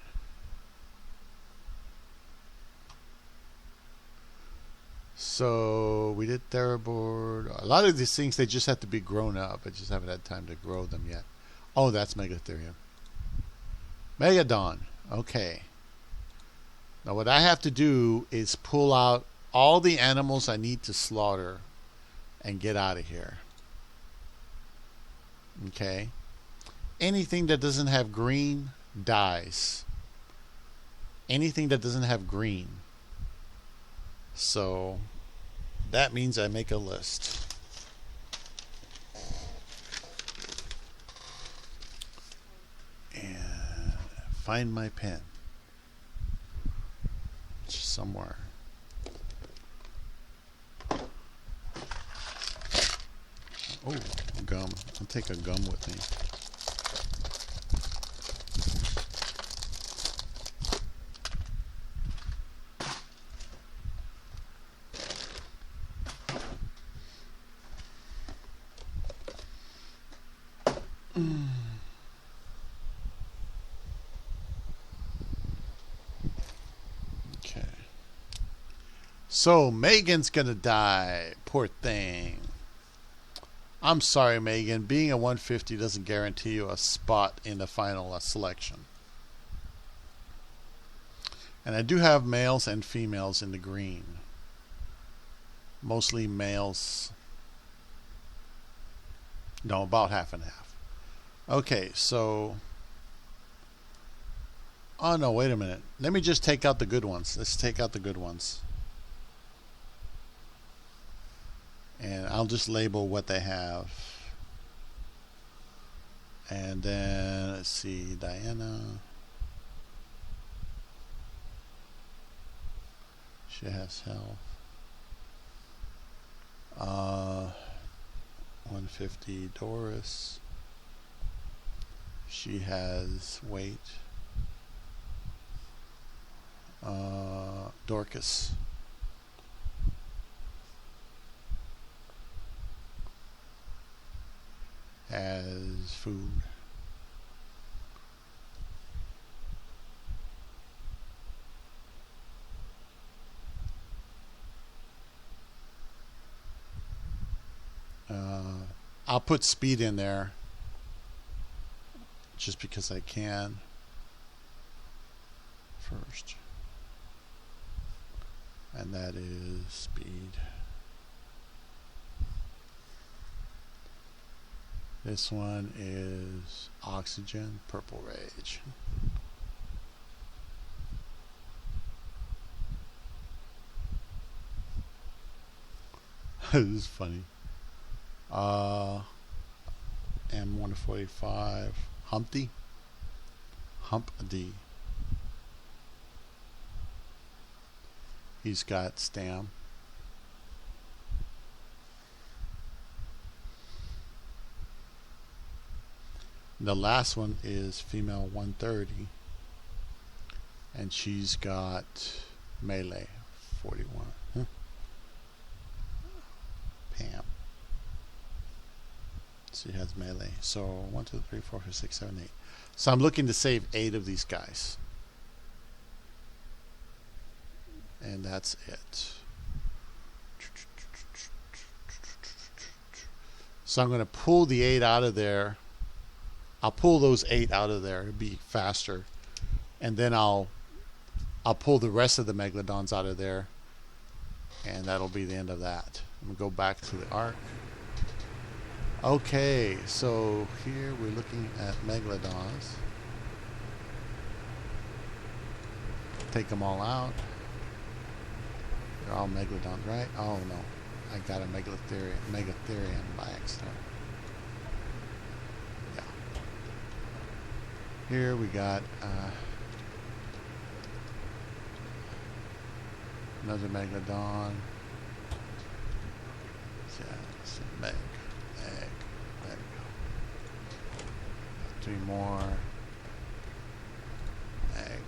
Speaker 1: So we did Theraboard. A lot of these things, they just have to be grown up. I just haven't had time to grow them yet. Oh, that's Megatherium. Megadon. Okay. Now what I have to do is pull out all the animals I need to slaughter and get out of here. Okay. Anything that doesn't have green dies. Anything that doesn't have green. So that means I make a list. And find my pen. It's somewhere. Oh, gum. I'll take a gum with me. Okay. So Megan's gonna die. Poor thing. I'm sorry, Megan. Being a 150 doesn't guarantee you a spot in the final selection. And I do have males and females in the green. Mostly males. No, about half and half. Okay, so Oh no, wait a minute. Let me just take out the good ones. Let's take out the good ones. And I'll just label what they have. And then let's see, Diana. She has health. 150 Doris. She has weight. Dorcas. Has food. I'll put speed in there just because I can first. And that is speed. This one is oxygen, purple rage. This is funny. M145, Humpty, Hump D. He's got Stam. The last one is female 130, and she's got melee 41. Pam. She has melee. So 1, 2, 3, 4, 5, 6, 7, 8. So I'm looking to save 8 of these guys. And that's it. So I'm going to pull the 8 out of there. I'll pull those 8 out of there. It'll be faster. And then I'll pull the rest of the Megalodons out of there. And that'll be the end of that. I'm going to go back to the arc. Okay, so here we're looking at Megalodons. Take them all out. They're all Megalodons, right? Oh no, I got a Megatherium by accident. Yeah. Here we got another Megalodon. Yeah, it's a Meg. There we go. 3 more. Egg.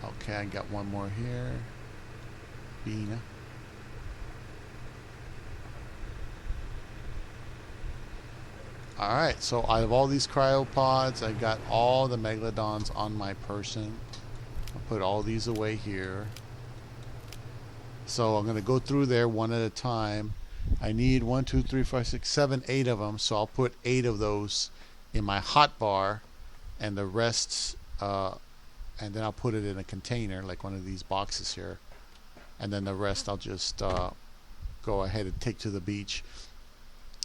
Speaker 1: Okay, I got 1 more here. Bina. Alright, so out of all these cryopods, I got all the Megalodons on my person. I'll put all these away here. So I'm going to go through there one at a time. I need 1, 2, 3, 4, 6, 7, 8 of them. So I'll put 8 of those in my hot bar, and the rest, and then I'll put it in a container, like one of these boxes here. And then the rest I'll just go ahead and take to the beach.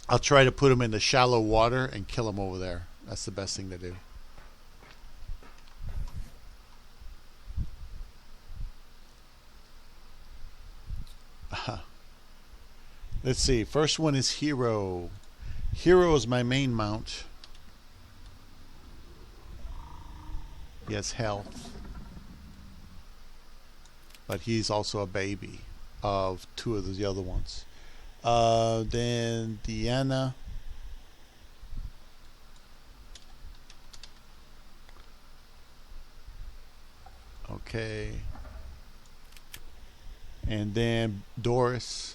Speaker 1: I'll try to put them in the shallow water and kill them over there. That's the best thing to do. Let's see. First one is Hero. Hero is my main mount. He has health. But he's also a baby of 2 of the other ones. Then Deanna. Okay. And then Doris.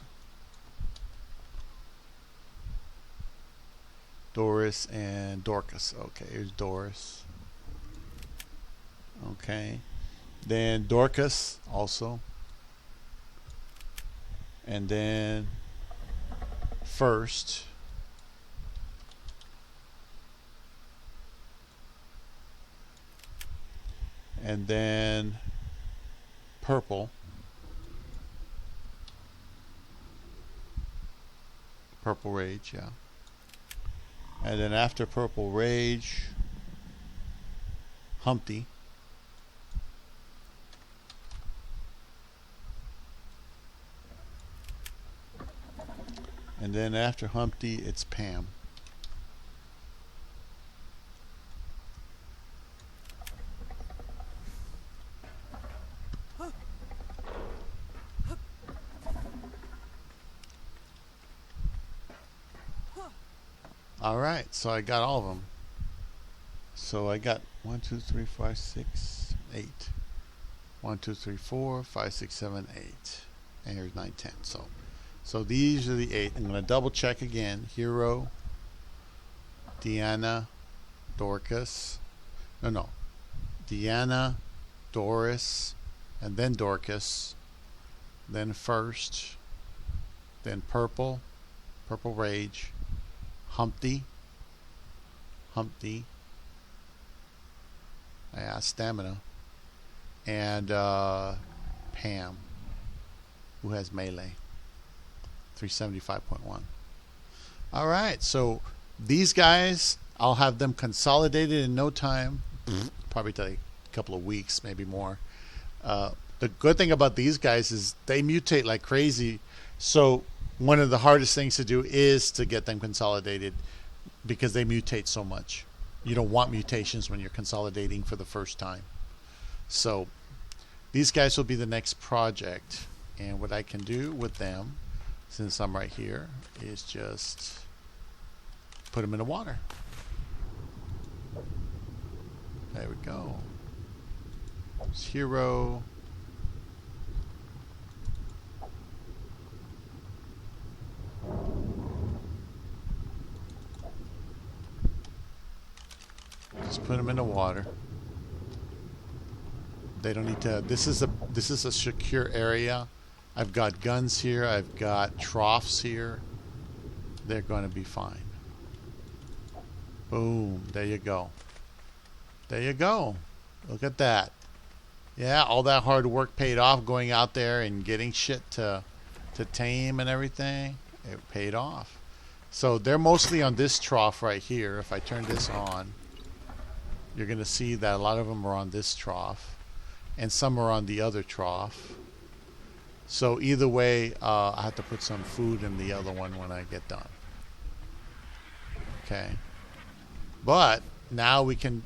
Speaker 1: Doris and Dorcas. Okay, here's Doris. Okay. Then Dorcas also. And then First. And then Purple. Purple Rage, yeah. And then after Purple Rage, Humpty. And then after Humpty, it's Pam. All right, so I got all of them. So I got 1, 2, 3, 4, 5, 6, 8. 1, 2, 3, 4, 5, 6, 7, 8. And here's 9, 10. So these are the 8. I'm going to double check again. Hero, Deanna, Dorcas. No. Deanna, Doris, and then Dorcas. Then First. Then Purple Rage. Humpty. Yeah, Stamina. And Pam, who has Melee. 375.1. All right, so these guys, I'll have them consolidated in no time. Probably take a couple of weeks, maybe more. The good thing about these guys is they mutate like crazy. So one of the hardest things to do is to get them consolidated because they mutate so much. You don't want mutations when you're consolidating for the first time. So these guys will be the next project. And what I can do with them, since I'm right here, is just put them in the water. There we go. There's Hero. Just put them in the water. They don't need to. This is a secure area. I've got guns here. I've got troughs here. They're going to be fine. Boom. There you go. There you go. Look at that. Yeah, all that hard work paid off, going out there and getting shit to tame and everything. It paid off. So they're mostly on this trough right here. If I turn this on, you're going to see that a lot of them are on this trough. And some are on the other trough. So either way, I have to put some food in the other one when I get done. Okay. But now we can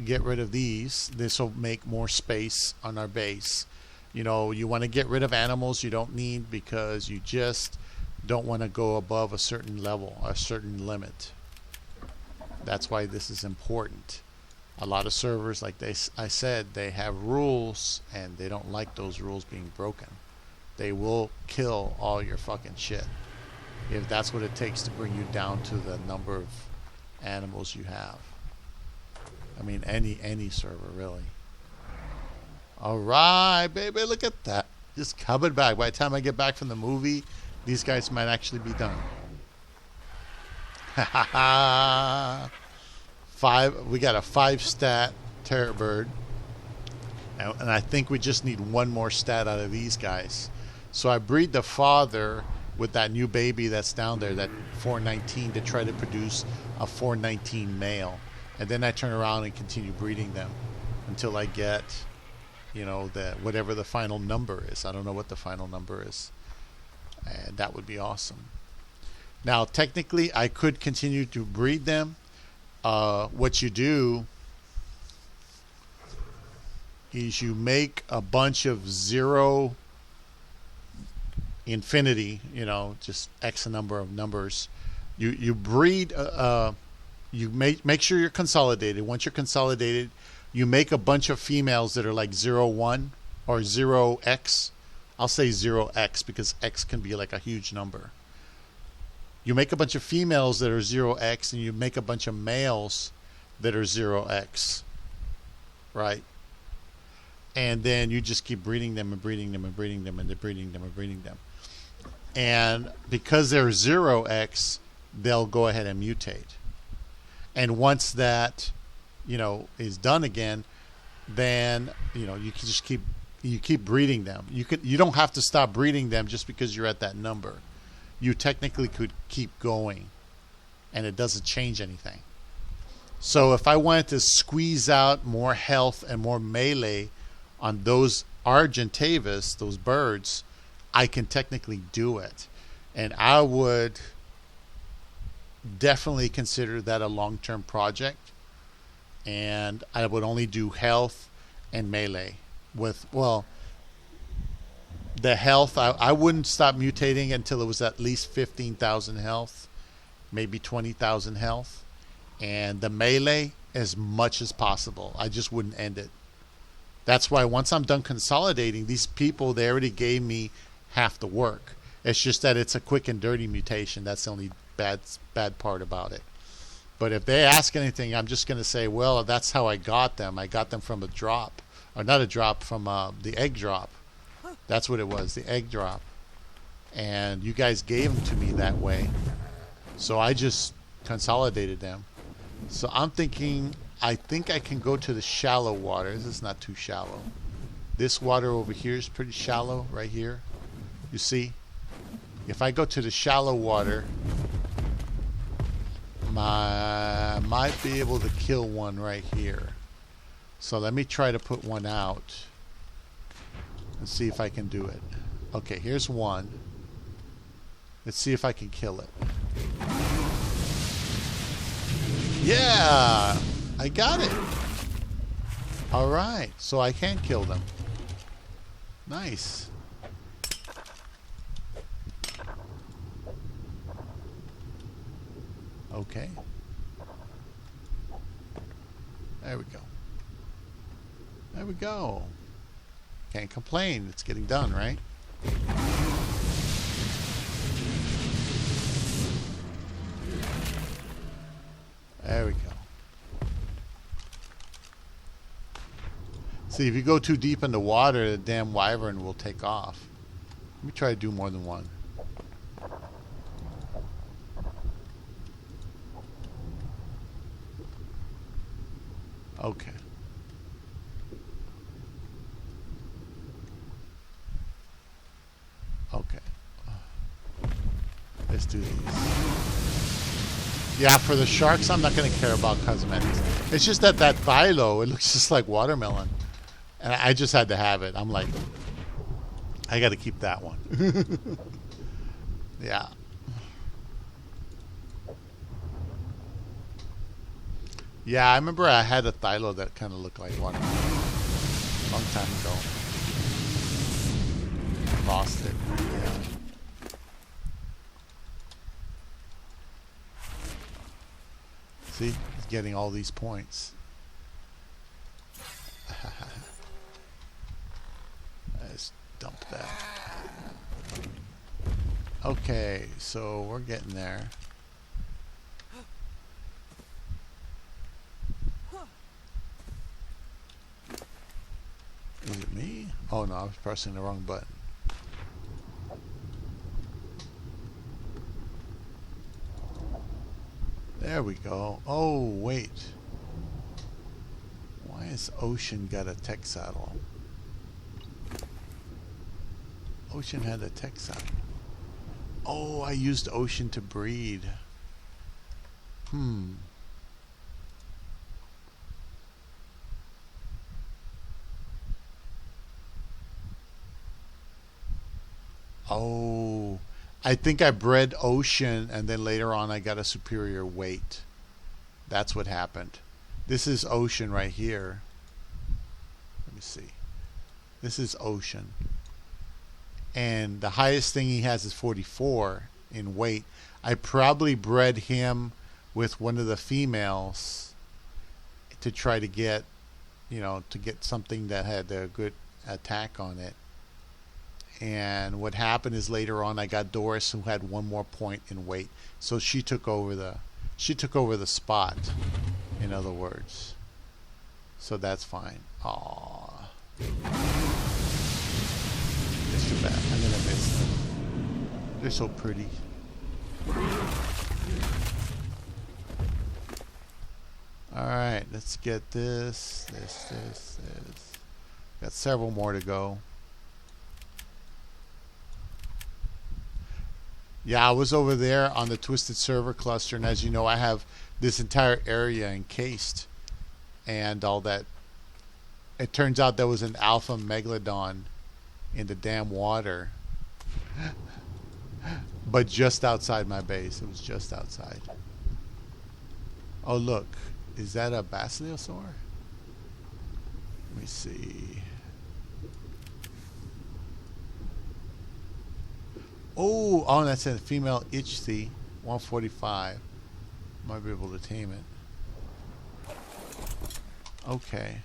Speaker 1: get rid of these. This will make more space on our base. You know, you want to get rid of animals you don't need because you just don't want to go above a certain level, a certain limit. That's why this is important. A lot of servers, like I said, they have rules and they don't like those rules being broken. They will kill all your fucking shit if that's what it takes to bring you down to the number of animals you have. I mean, any server, really. All right, baby, look at that. Just coming back. By the time I get back from the movie, these guys might actually be done. Ha ha ha. We got a 5-stat terror bird. And I think we just need one more stat out of these guys. So I breed the father with that new baby that's down there, that 419, to try to produce a 419 male. And then I turn around and continue breeding them until I get, you know, whatever the final number is. I don't know what the final number is. And that would be awesome. Now, technically, I could continue to breed them. What you do is you make a bunch of 0 infinity, you know, just X number of numbers. You breed, you make sure you're consolidated. Once you're consolidated, you make a bunch of females that are like 0, 1 or 0x. I'll say 0x because X can be like a huge number. You make a bunch of females that are 0x and you make a bunch of males that are 0x. Right? And then you just keep breeding them and breeding them and breeding them and breeding them and breeding them. And because they're 0x, they'll go ahead and mutate. And once that, you know, is done again, then, you know, you can just keep breeding them. You don't have to stop breeding them just because you're at that number. You technically could keep going and it doesn't change anything. So if I wanted to squeeze out more health and more melee on those Argentavis, those birds, I can technically do it. And I would definitely consider that a long-term project. And I would only do health and melee with, well, the health, I wouldn't stop mutating until it was at least 15,000 health, maybe 20,000 health. And the melee as much as possible. I just wouldn't end it. That's why once I'm done consolidating, these people, they already gave me half the work. It's just that it's a quick and dirty mutation. That's the only bad part about it. But if they ask anything, I'm just going to say, well, that's how I got them. I got them from a drop. Or not a drop, from the egg drop. That's what it was, the egg drop. And you guys gave them to me that way. So I just consolidated them. So I'm thinking, I think I can go to the shallow water. This is not too shallow. This water over here is pretty shallow, right here. You see? If I go to the shallow water, I might be able to kill one right here. So let me try to put one out and see if I can do it. Okay, here's one. Let's see if I can kill it. Yeah, I got it. All right, so I can kill them. Nice. Okay. There we go. There we go. Can't complain. It's getting done, right? There we go. See, if you go too deep in the water, the damn wyvern will take off. Let me try to do more than one. Okay. Okay. Let's do these. Yeah, for the sharks, I'm not going to care about cosmetics. It's just that phyllo, it looks just like watermelon. And I just had to have it. I'm like, I got to keep that one. Yeah. Yeah, I remember I had a phyllo that kind of looked like watermelon. Long time ago. Lost it. Yeah. See, he's getting all these points. Let's dump that. Okay, so we're getting there. Is it me? Oh no, I was pressing the wrong button. There we go. Oh, wait. Why has Ocean got a tech saddle? Ocean had a tech saddle. Oh, I used Ocean to breed. Oh, I think I bred Ocean and then later on I got a superior weight. That's what happened. This is Ocean right here. Let me see. This is Ocean. And the highest thing he has is 44 in weight. I probably bred him with one of the females to try to get, to get something that had a good attack on it. And what happened is later on I got Doris, who had one more point in weight. So she took over the spot, in other words. So that's fine. Aww. It's too bad. I'm gonna miss them. They're so pretty. Alright, let's get this. Got several more to go. Yeah, I was over there on the Twisted Server cluster, and as you know, I have this entire area encased and all that. It turns out there was an alpha megalodon in the damn water, but just outside my base. It was just outside. Oh, look. Is that a basiliosaur? Let me see. Oh, that's a female Ichthys, 145. Might be able to tame it. Okay.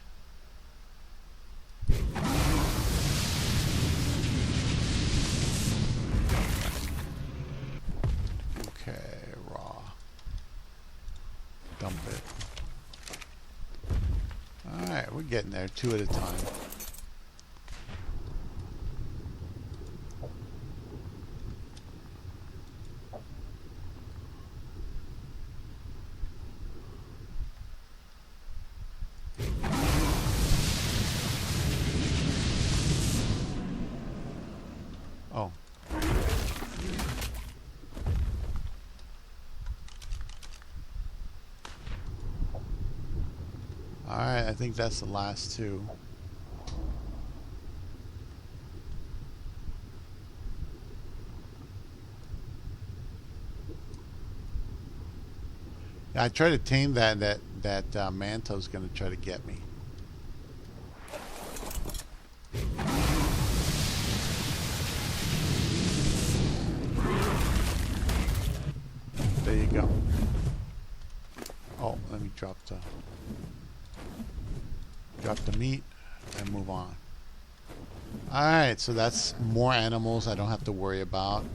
Speaker 1: Okay, raw. Dump it. Alright, we're getting there, 2 at a time. Oh. Alright, I think that's the last 2. Yeah, I try to tame that Manto's gonna try to get me. There you go. Oh, let me drop the meat and move on. Alright, so that's more animals I don't have to worry about.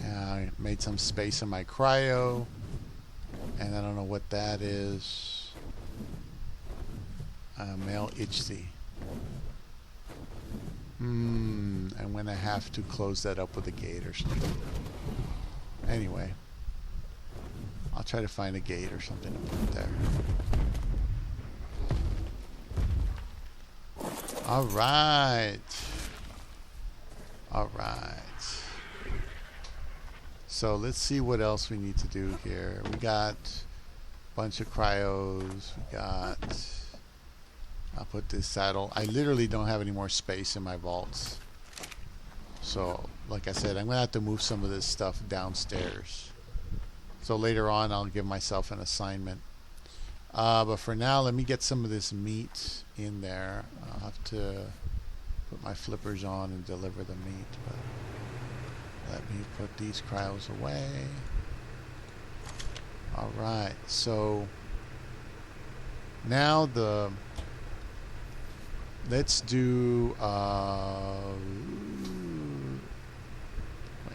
Speaker 1: I made some space in my cryo, and I don't know what that is. Male Ichthys. I'm gonna have to close that up with a gate or something. Anyway, I'll try to find a gate or something to put there. Alright. So let's see what else we need to do here. We got a bunch of cryos. I'll put this saddle. I literally don't have any more space in my vaults. So, like I said, I'm going to have to move some of this stuff downstairs. So later on, I'll give myself an assignment. But for now, let me get some of this meat in there. I'll have to put my flippers on and deliver the meat. But let me put these cryos away. Alright, so now let's do wait,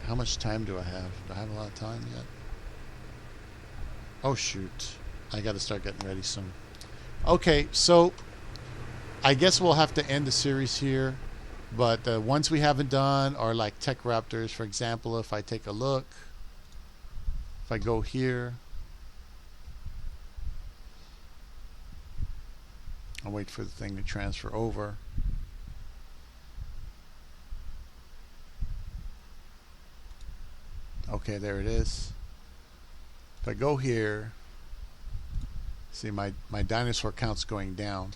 Speaker 1: how much time do I have? Do I have a lot of time yet? Oh shoot, I gotta start getting ready soon. Okay, so I guess we'll have to end the series here, but the ones we haven't done are like tech raptors. For example, if I take a look, if I go here, I'll wait for the thing to transfer over. Okay, there it is. If I go here, see my dinosaur count's going down.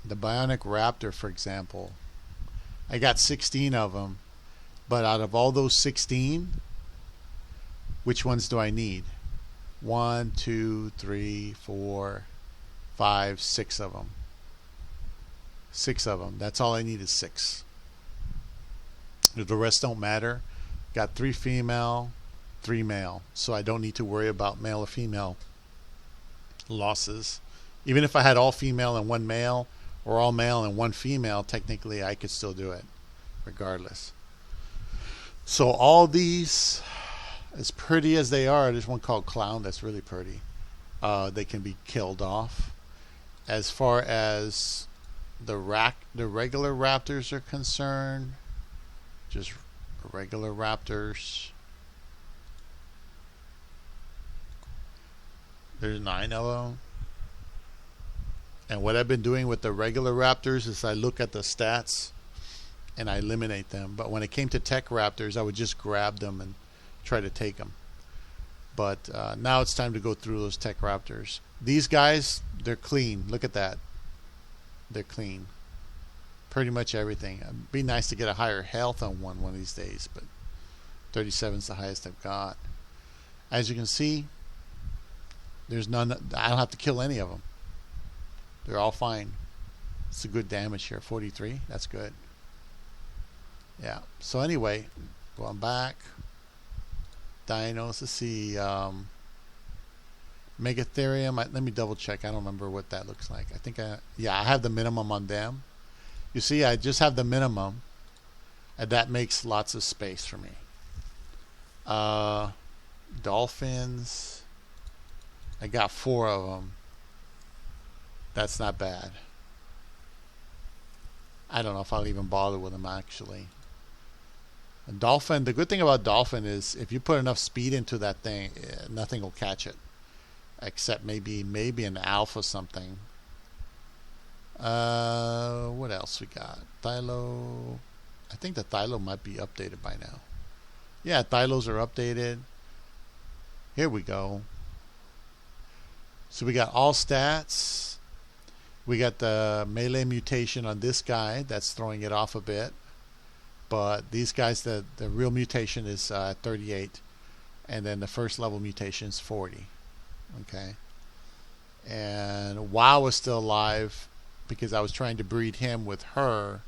Speaker 1: The bionic raptor, for example, I got 16 of them, but out of all those 16, which ones do I need? 1, 2, 3, 4, 5, 6 of them. 6 of them. That's all I need is 6. The rest don't matter. Got 3 female, 3 male. So I don't need to worry about male or female losses. Even if I had all female and 1 male, or all male and 1 female, technically I could still do it regardless. So all these, as pretty as they are, there's one called Clown that's really pretty. They can be killed off. As far as the regular raptors are concerned, just regular raptors, there's 9 of them. And what I've been doing with the regular raptors is I look at the stats and I eliminate them. But when it came to tech raptors, I would just grab them and try to take them. But now it's time to go through those tech raptors. These guys, they're clean. Look at that. They're clean. Pretty much everything. It'd be nice to get a higher health on one of these days, but 37 is the highest I've got. As you can see, there's none. I don't have to kill any of them. They're all fine. It's a good damage here. 43. That's good. Yeah. So anyway, going back. Dinos. Let's see. Megatherium. Let me double check. I don't remember what that looks like. I think I have the minimum on them. You see, I just have the minimum, and that makes lots of space for me. Dolphins. I got 4 of them. That's not bad. I don't know if I'll even bother with them actually. A dolphin. The good thing about dolphin is if you put enough speed into that thing, nothing will catch it, except maybe an alpha something. What else we got? Thylo. I think the Thylo might be updated by now. Yeah, Thylos are updated. Here we go. So we got all stats. We got the melee mutation on this guy. That's throwing it off a bit. But these guys, the real mutation is 38. And then the first level mutation is 40. Okay. And WoW is still alive because I was trying to breed him with her.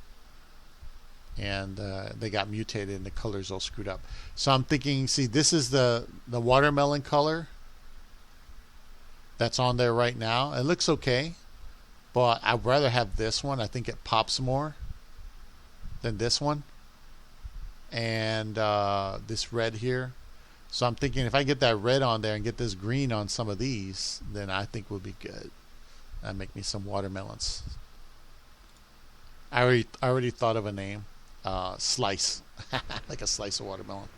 Speaker 1: And they got mutated and the colors all screwed up. So I'm thinking, see, this is the watermelon color that's on there right now. It looks okay, but I'd rather have this one. I think it pops more than this one. And this red here. So I'm thinking if I get that red on there and get this green on some of these, then I think we'll be good. That'd make me some watermelons. I already thought of a name. Slice. Like a slice of watermelon.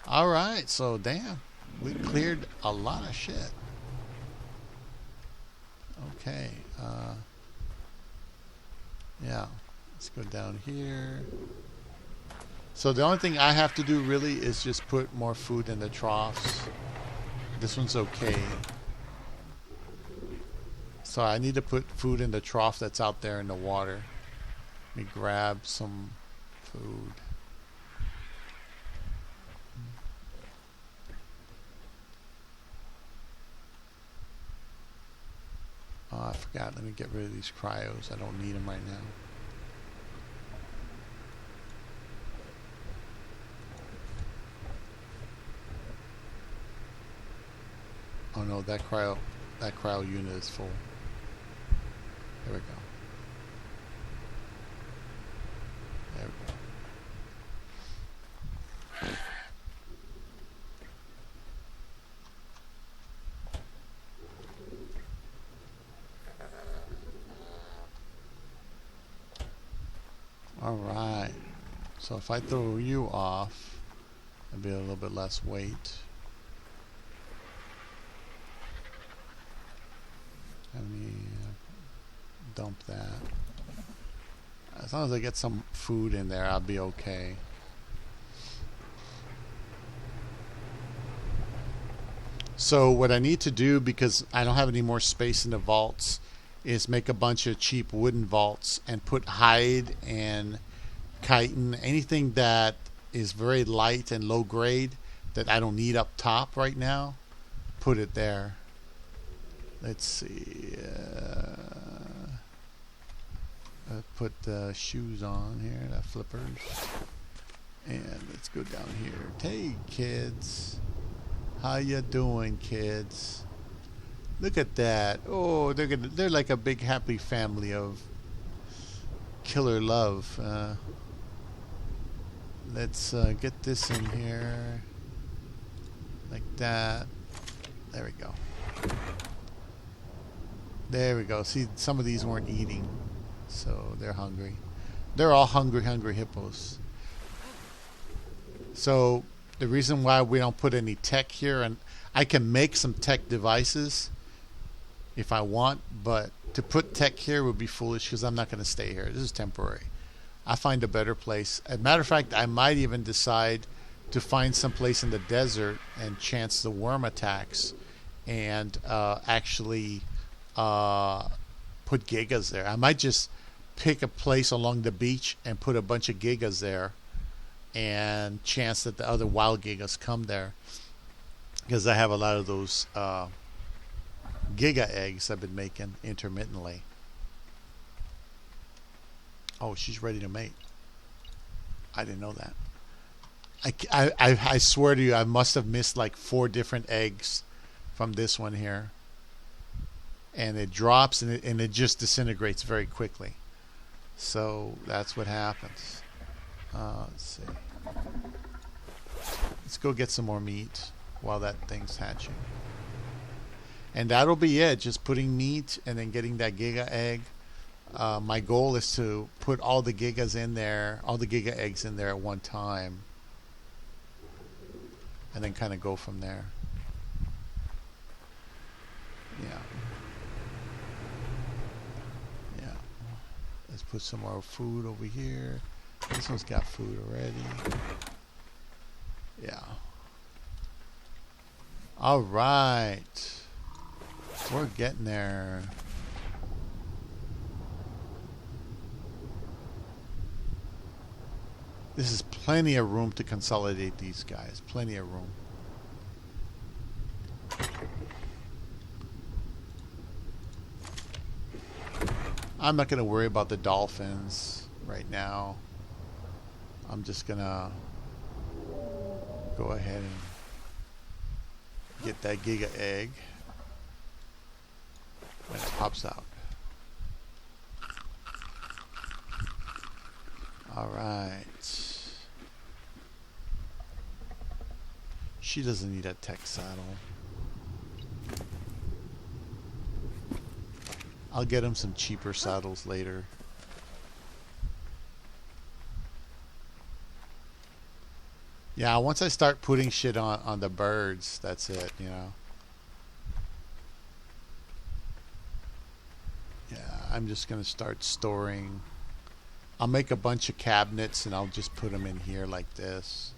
Speaker 1: Alright, so damn. We cleared a lot of shit. Okay. Yeah. Let's go down here. So the only thing I have to do really is just put more food in the troughs. This one's okay. So I need to put food in the trough that's out there in the water. Let me grab some food. Oh, I forgot. Let me get rid of these cryos. I don't need them right now. Oh no, that cryo unit is full. There we go. There we go. Alright. So if I throw you off, it'll be a little bit less weight. Let me dump that. As long as I get some food in there, I'll be okay. So what I need to do, because I don't have any more space in the vaults, is make a bunch of cheap wooden vaults and put hide and chitin, anything that is very light and low grade that I don't need up top right now, put it there. Let's see. Put the shoes on here, the flippers. And let's go down here. Hey, kids. How you doing, kids? Look at that. Oh, they're like a big happy family of killer love. Let's get this in here. Like that. There we go. There we go. See, some of these weren't eating, so they're hungry. They're all hungry hippos. So the reason why we don't put any tech here, and I can make some tech devices, if I want, but to put tech here would be foolish because I'm not going to stay here. This is temporary. I find a better place. As a matter of fact, I might even decide to find some place in the desert and chance the worm attacks and actually put gigas there. I might just pick a place along the beach and put a bunch of gigas there and chance that the other wild gigas come there because I have a lot of those giga eggs I've been making intermittently. Oh, she's ready to mate. I didn't know that. I swear to you, I must have missed like 4 different eggs from this one here. And it drops and it just disintegrates very quickly. So that's what happens. Let's see. Let's go get some more meat while that thing's hatching. And that'll be it. Just putting meat and then getting that giga egg. My goal is to put all the gigas in there, all the giga eggs in there at one time. And then kind of go from there. Yeah. Yeah. Let's put some more food over here. This one's got food already. Yeah. All right. We're getting there. This is plenty of room to consolidate these guys. Plenty of room. I'm not going to worry about the dolphins right now. I'm just going to go ahead and get that giga egg. And it pops out. Alright. She doesn't need a tech saddle. I'll get him some cheaper saddles later. Yeah, once I start putting shit on the birds, that's it, you know. Yeah, I'm just going to start storing. I'll make a bunch of cabinets and I'll just put them in here like this.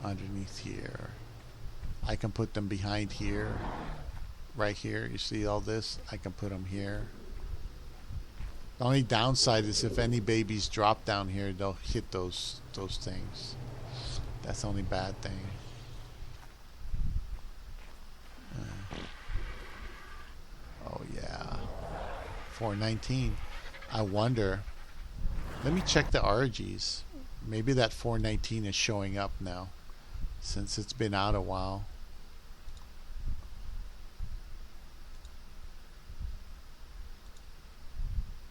Speaker 1: Underneath here. I can put them behind here. Right here. You see all this? I can put them here. The only downside is if any babies drop down here, they'll hit those things. That's the only bad thing. Oh yeah. 419. I wonder. Let me check the RGs. Maybe that 419 is showing up now since it's been out a while.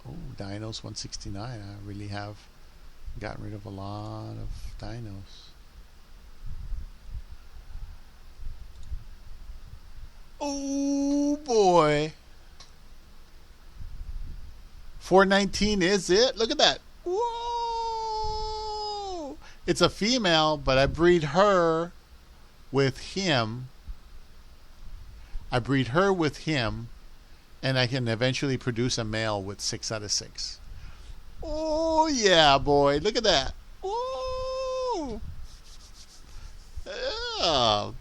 Speaker 1: Oh, dinos 169. I really have gotten rid of a lot of dinos. Oh boy. 419 is it? Look at that. Whoa! It's a female, but I breed her with him. I breed her with him, and I can eventually produce a male with 6 out of 6. Oh, yeah, boy. Look at that. Oh! Yeah.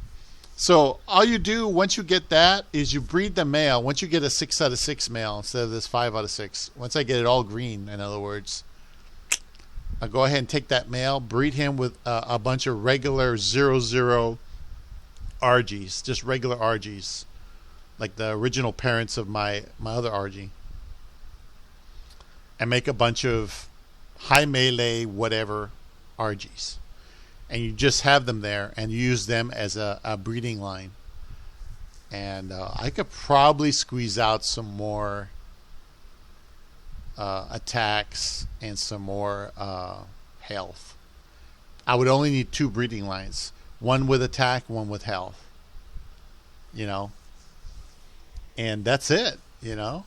Speaker 1: So all you do once you get that is you breed the male. Once you get a 6 out of 6 male instead of this 5 out of 6. Once I get it all green, in other words, I'll go ahead and take that male, breed him with a bunch of regular 00 RGs, just regular RGs, like the original parents of my other RG, and make a bunch of high melee whatever RGs. And you just have them there and use them as a breeding line. And I could probably squeeze out some more attacks and some more health. I would only need 2 breeding lines. One with attack, one with health. You know? And that's it, you know?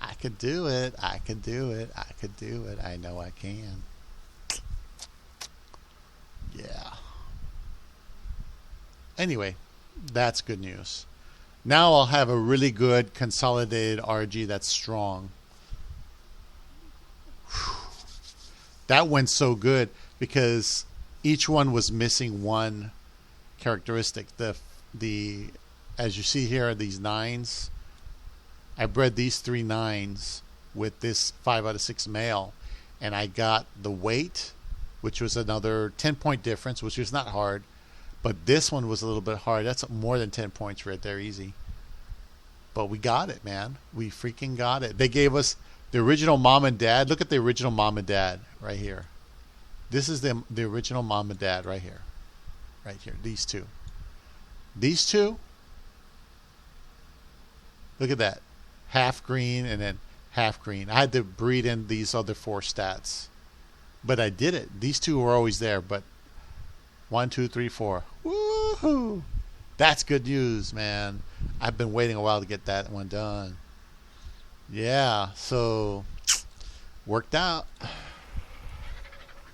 Speaker 1: I could do it. I could do it. I could do it. I know I can. Yeah. Anyway, that's good news. Now I'll have a really good consolidated RG that's strong. That went so good because each one was missing one characteristic. The as you see here are these nines. I bred these 3 nines with this 5 out of 6 male, and I got the weight, which was another 10-point difference, which was not hard, but this one was a little bit hard. That's more than 10 points right there, easy. But we got it, man. We freaking got it. They gave us the original mom and dad. Look at the original mom and dad right here. This is the original mom and dad right here. Right here. These two. These two. Look at that. Half green and then half green. I had to breed in these other 4 stats. But I did it. These two were always there. But 1, 2, 3, 4. Woohoo! That's good news, man. I've been waiting a while to get that one done. Yeah, so worked out.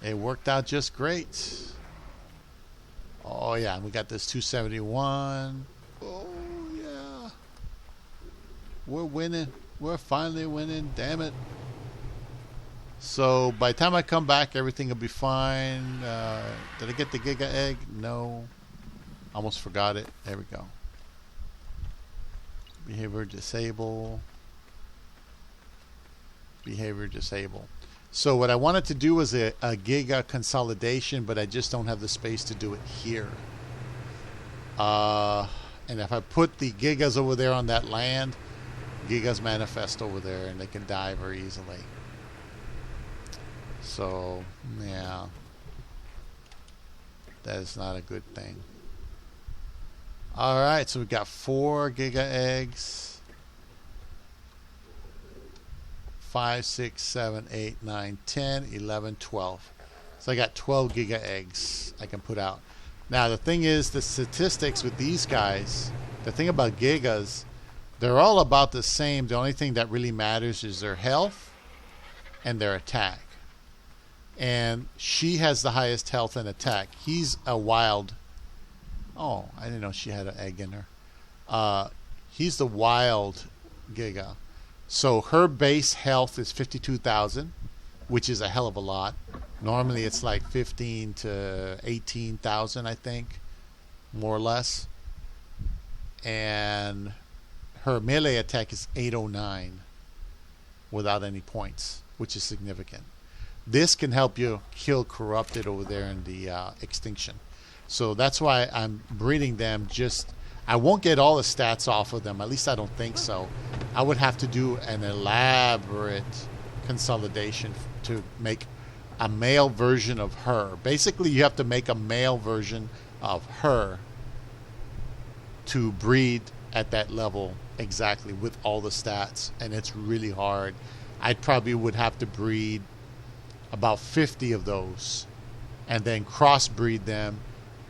Speaker 1: It worked out just great. Oh yeah, we got this 271. Oh yeah. We're winning. We're finally winning. Damn it. So by the time I come back, everything will be fine. Did I get the Giga Egg? No. Almost forgot it. There we go. Behavior disable. Behavior disable. So what I wanted to do was a Giga consolidation, but I just don't have the space to do it here. And if I put the Gigas over there on that land, Gigas manifest over there and they can die very easily. So, yeah. That is not a good thing. Alright, so we've got 4 Giga eggs. 5, 6, 7, 8, 9, 10, 11, 12. So I got 12 Giga eggs I can put out. Now the thing is, the statistics with these guys, the thing about Gigas, they're all about the same. The only thing that really matters is their health and their attack. And she has the highest health and attack. He's a wild. Oh, I didn't know she had an egg in her. He's the wild Giga. So her base health is 52,000, which is a hell of a lot. Normally it's like 15 to 18,000, I think, more or less. And her melee attack is 809 without any points, which is significant. This can help you kill corrupted over there in the extinction. So that's why I'm breeding them. I won't get all the stats off of them. At least I don't think so. I would have to do an elaborate consolidation to make a male version of her. Basically, you have to make a male version of her to breed at that level exactly with all the stats. And it's really hard. I probably would have to breed about 50 of those and then crossbreed them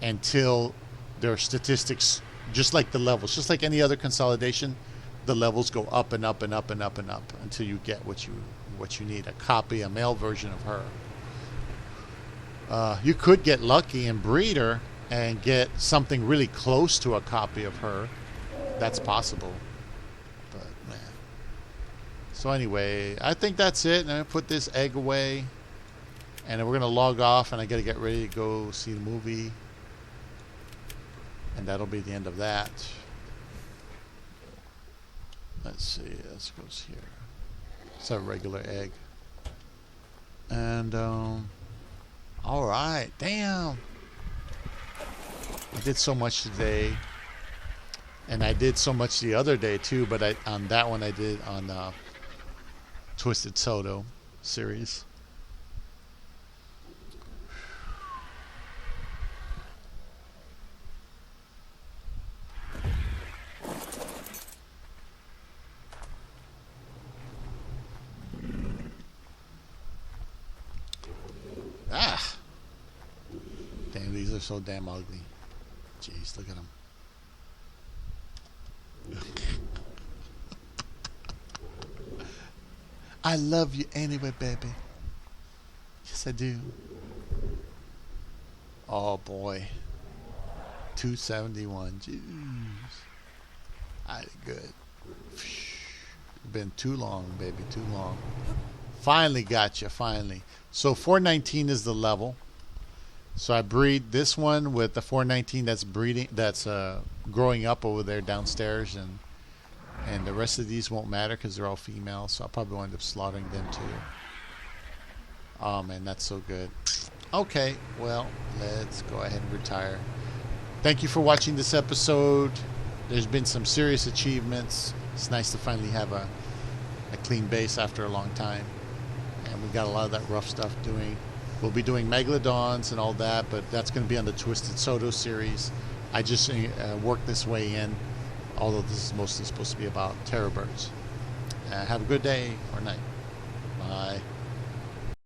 Speaker 1: until their statistics, just like the levels, just like any other consolidation, the levels go up and up and up and up and up until you get what you need, a copy, a male version of her. You could get lucky and breed her and get something really close to a copy of her. That's possible. But man. So anyway, I think that's it. And I'm gonna put this egg away. And then we're gonna log off and I gotta get ready to go see the movie. And that'll be the end of that. Let's see, let's go here. It's a regular egg. And alright, damn. I did so much today. And I did so much the other day too, but on that one I did on Twisted Soto series. Ah! Damn, these are so damn ugly. Jeez, look at them. I love you anyway, baby. Yes, I do. Oh, boy. 271. Jeez. right, good. Been too long, baby, too long. Finally got you, finally. So 419 is the level. So I breed this one with the 419 that's breeding, that's growing up over there downstairs, and the rest of these won't matter because they're all females. So I'll probably wind up slaughtering them too. Oh man, that's so good. Okay, well, let's go ahead and retire. Thank you for watching this episode. There's been some serious achievements. It's nice to finally have a clean base after a long time. And we got a lot of that rough stuff doing. We'll be doing Megalodons and all that, but that's going to be on the Twisted Soto series. I just worked this way in, although this is mostly supposed to be about terror birds. Have a good day or night. Bye.